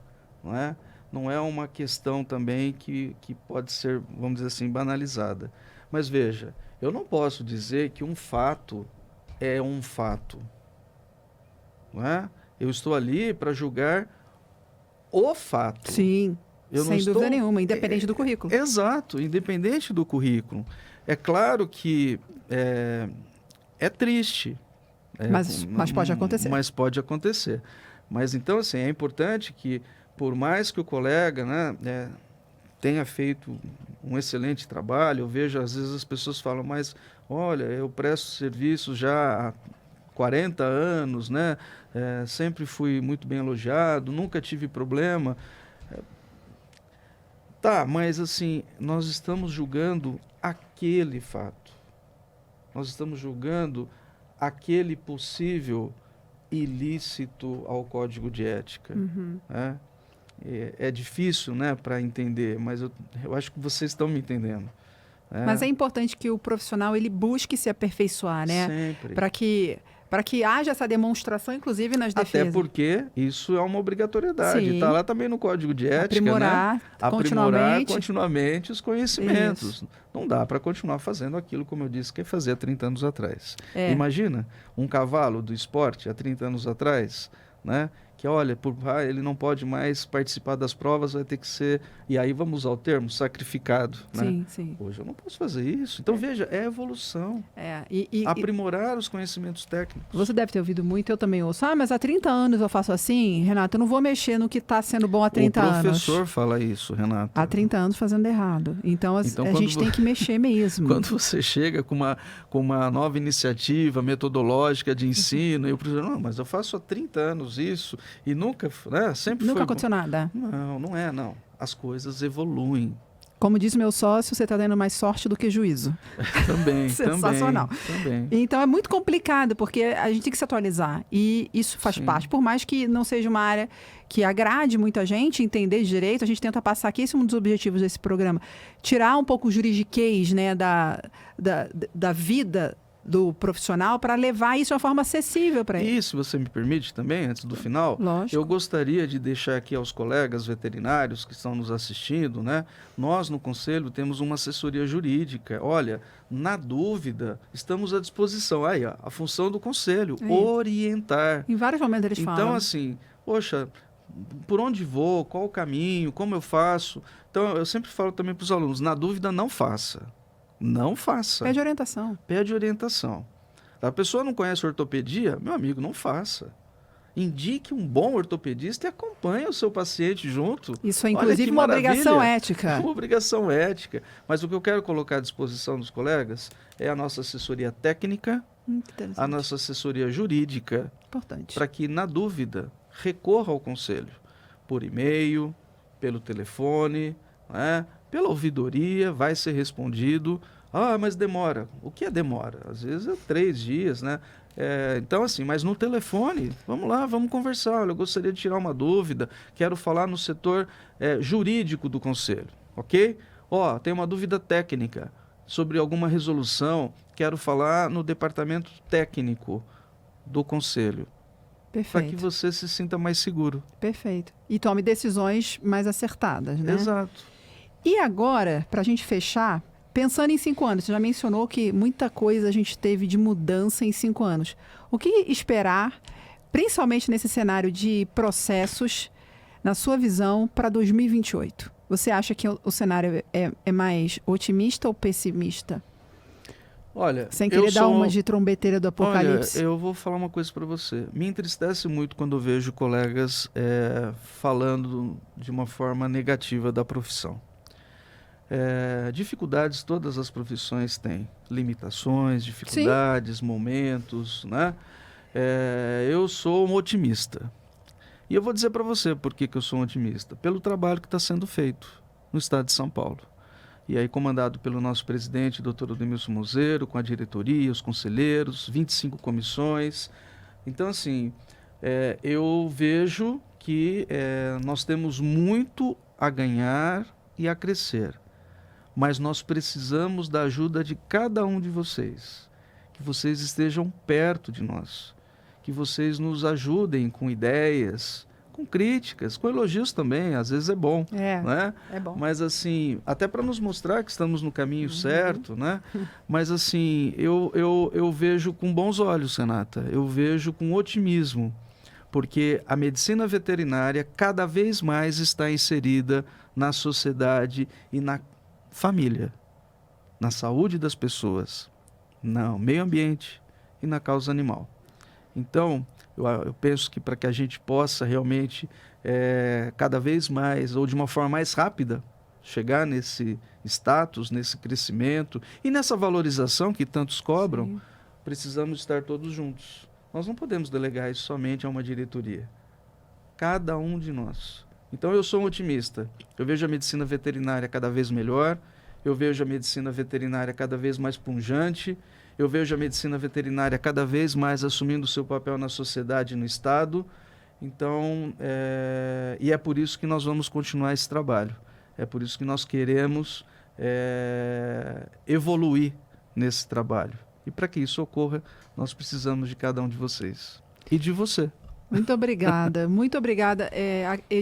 não é? Não é uma questão também que pode ser, vamos dizer assim, banalizada. Mas veja, eu não posso dizer que um fato é um fato, não é? Eu estou ali para julgar o fato. Sim. Sem dúvida nenhuma, independente do currículo. Exato, independente do currículo. É claro que é triste. Mas pode acontecer. Mas pode acontecer. Mas então, assim, é importante que, por mais que o colega, né, tenha feito um excelente trabalho, eu vejo, às vezes as pessoas falam, mas olha, eu presto serviço já há 40 anos, né? Sempre fui muito bem elogiado, nunca tive problema. Tá, mas assim, nós estamos julgando aquele fato. Nós estamos julgando aquele possível ilícito ao código de ética. Uhum. Né? É difícil, né, para entender, mas eu acho que vocês estão me entendendo. Mas é importante que o profissional ele busque se aperfeiçoar, né? Sempre. Para que haja essa demonstração, inclusive nas defesas. Até porque isso é uma obrigatoriedade. Está lá também no Código de Ética, aprimorar, né? Continuamente os conhecimentos. Isso. Não dá para continuar fazendo aquilo, como eu disse, que fazia há 30 anos atrás. Imagina um cavalo do esporte há 30 anos atrás, né? Que olha, ele não pode mais participar das provas, vai ter que ser, e aí vamos usar o termo, sacrificado. Sim, né? sim. Hoje eu não posso fazer isso. Então, veja, é evolução. Aprimorar os conhecimentos técnicos. Você deve ter ouvido muito, eu também ouço. Mas há 30 anos eu faço assim, Renata, eu não vou mexer no que está sendo bom há 30 anos. O professor fala isso, Renata. Há 30 anos fazendo errado. Então a gente tem que mexer mesmo. Quando você chega com uma nova iniciativa metodológica de ensino, e o professor, não, mas eu faço há 30 anos isso, e nunca, né? Sempre nunca aconteceu nada. Não. As coisas evoluem. Como diz meu sócio, você está tendo mais sorte do que juízo. Também, Sensacional. Também. Então é muito complicado, porque a gente tem que se atualizar. E isso faz parte. Por mais que não seja uma área que agrade muita gente entender de direito, a gente tenta passar aqui, esse é um dos objetivos desse programa. Tirar um pouco o juridiquês, né, da vida do profissional para levar isso de uma forma acessível para ele. E se você me permite também, antes do final, Lógico. Eu gostaria de deixar aqui aos colegas veterinários que estão nos assistindo, né? Nós no Conselho temos uma assessoria jurídica. Olha, na dúvida, estamos à disposição. Aí, a função do Conselho, orientar. Em vários momentos eles falam. Então, assim, poxa, por onde vou, qual o caminho, como eu faço? Então, eu sempre falo também para os alunos, na dúvida, não faça. Não faça. Pede orientação. Pede orientação. A pessoa não conhece ortopedia, meu amigo, não faça. Indique um bom ortopedista e acompanhe o seu paciente junto. Isso é, inclusive, uma obrigação ética. É uma obrigação ética. Mas o que eu quero colocar à disposição dos colegas é a nossa assessoria técnica, a nossa assessoria jurídica. importante. Para que, na dúvida, recorra ao conselho. Por e-mail, pelo telefone, né? Pela ouvidoria, vai ser respondido. Ah, mas demora. O que é demora? Às vezes é 3 dias, né? Então, assim, mas no telefone, vamos lá, vamos conversar. Olha, eu gostaria de tirar uma dúvida, quero falar no setor jurídico do conselho, ok? Ó, tem uma dúvida técnica sobre alguma resolução, quero falar no departamento técnico do conselho. Perfeito. Para que você se sinta mais seguro. Perfeito. E tome decisões mais acertadas, né? Exato. E agora, para a gente fechar, pensando em 5 anos, você já mencionou que muita coisa a gente teve de mudança em 5 anos. O que esperar, principalmente nesse cenário de processos, na sua visão, para 2028? Você acha que o cenário é mais otimista ou pessimista? Olha, sem querer dar uma de trombeteira do apocalipse. Olha, eu vou falar uma coisa para você. Me entristece muito quando eu vejo colegas falando de uma forma negativa da profissão. Dificuldades todas as profissões têm. Limitações, dificuldades, Sim. momentos, né? Eu sou um otimista. E eu vou dizer para você por que eu sou um otimista. Pelo trabalho que está sendo feito no estado de São Paulo. E aí comandado pelo nosso presidente, Dr. Odemilson Mozeiro, com a diretoria, os conselheiros, 25 comissões. Então, assim, eu vejo que nós temos muito a ganhar e a crescer. Mas nós precisamos da ajuda de cada um de vocês. Que vocês estejam perto de nós. Que vocês nos ajudem com ideias, com críticas, com elogios também, às vezes é bom, né? É bom. Mas assim, até para nos mostrar que estamos no caminho certo, né? Mas assim, eu vejo com bons olhos, Renata, eu vejo com otimismo, porque a medicina veterinária cada vez mais está inserida na sociedade e na família, na saúde das pessoas, no meio ambiente e na causa animal. Então, eu penso que para que a gente possa realmente, cada vez mais, ou de uma forma mais rápida, chegar nesse status, nesse crescimento e nessa valorização que tantos cobram, Sim. precisamos estar todos juntos. Nós não podemos delegar isso somente a uma diretoria. Cada um de nós. Então, eu sou um otimista. Eu vejo a medicina veterinária cada vez melhor, eu vejo a medicina veterinária cada vez mais pujante, eu vejo a medicina veterinária cada vez mais assumindo o seu papel na sociedade e no Estado. Então, e é por isso que nós vamos continuar esse trabalho. É por isso que nós queremos evoluir nesse trabalho. E para que isso ocorra, nós precisamos de cada um de vocês. E de você. Muito obrigada, muito obrigada.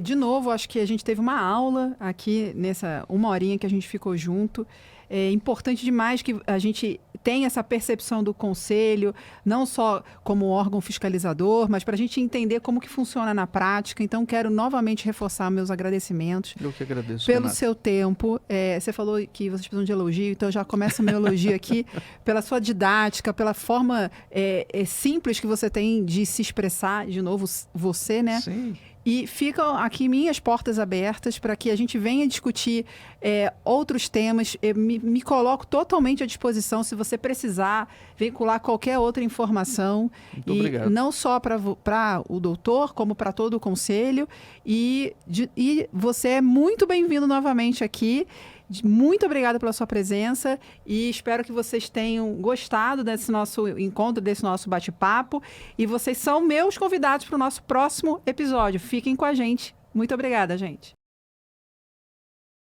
De novo, acho que a gente teve uma aula aqui nessa 1 horinha que a gente ficou junto. É importante demais que a gente tenha essa percepção do conselho, não só como órgão fiscalizador, mas para a gente entender como que funciona na prática. Então, quero novamente reforçar meus agradecimentos. Eu que agradeço, pelo Renata. seu tempo. Você falou que vocês precisam de elogio, então já começa o meu elogio aqui pela sua didática, pela forma simples que você tem de se expressar, de novo, você, né? Sim. E ficam aqui minhas portas abertas para que a gente venha discutir outros temas. Me coloco totalmente à disposição se você precisar vincular qualquer outra informação. Muito obrigado. Não só para o doutor, como para todo o conselho. E você é muito bem-vindo novamente aqui. Muito obrigada pela sua presença e espero que vocês tenham gostado desse nosso encontro, desse nosso bate-papo. E vocês são meus convidados para o nosso próximo episódio. Fiquem com a gente. Muito obrigada, gente.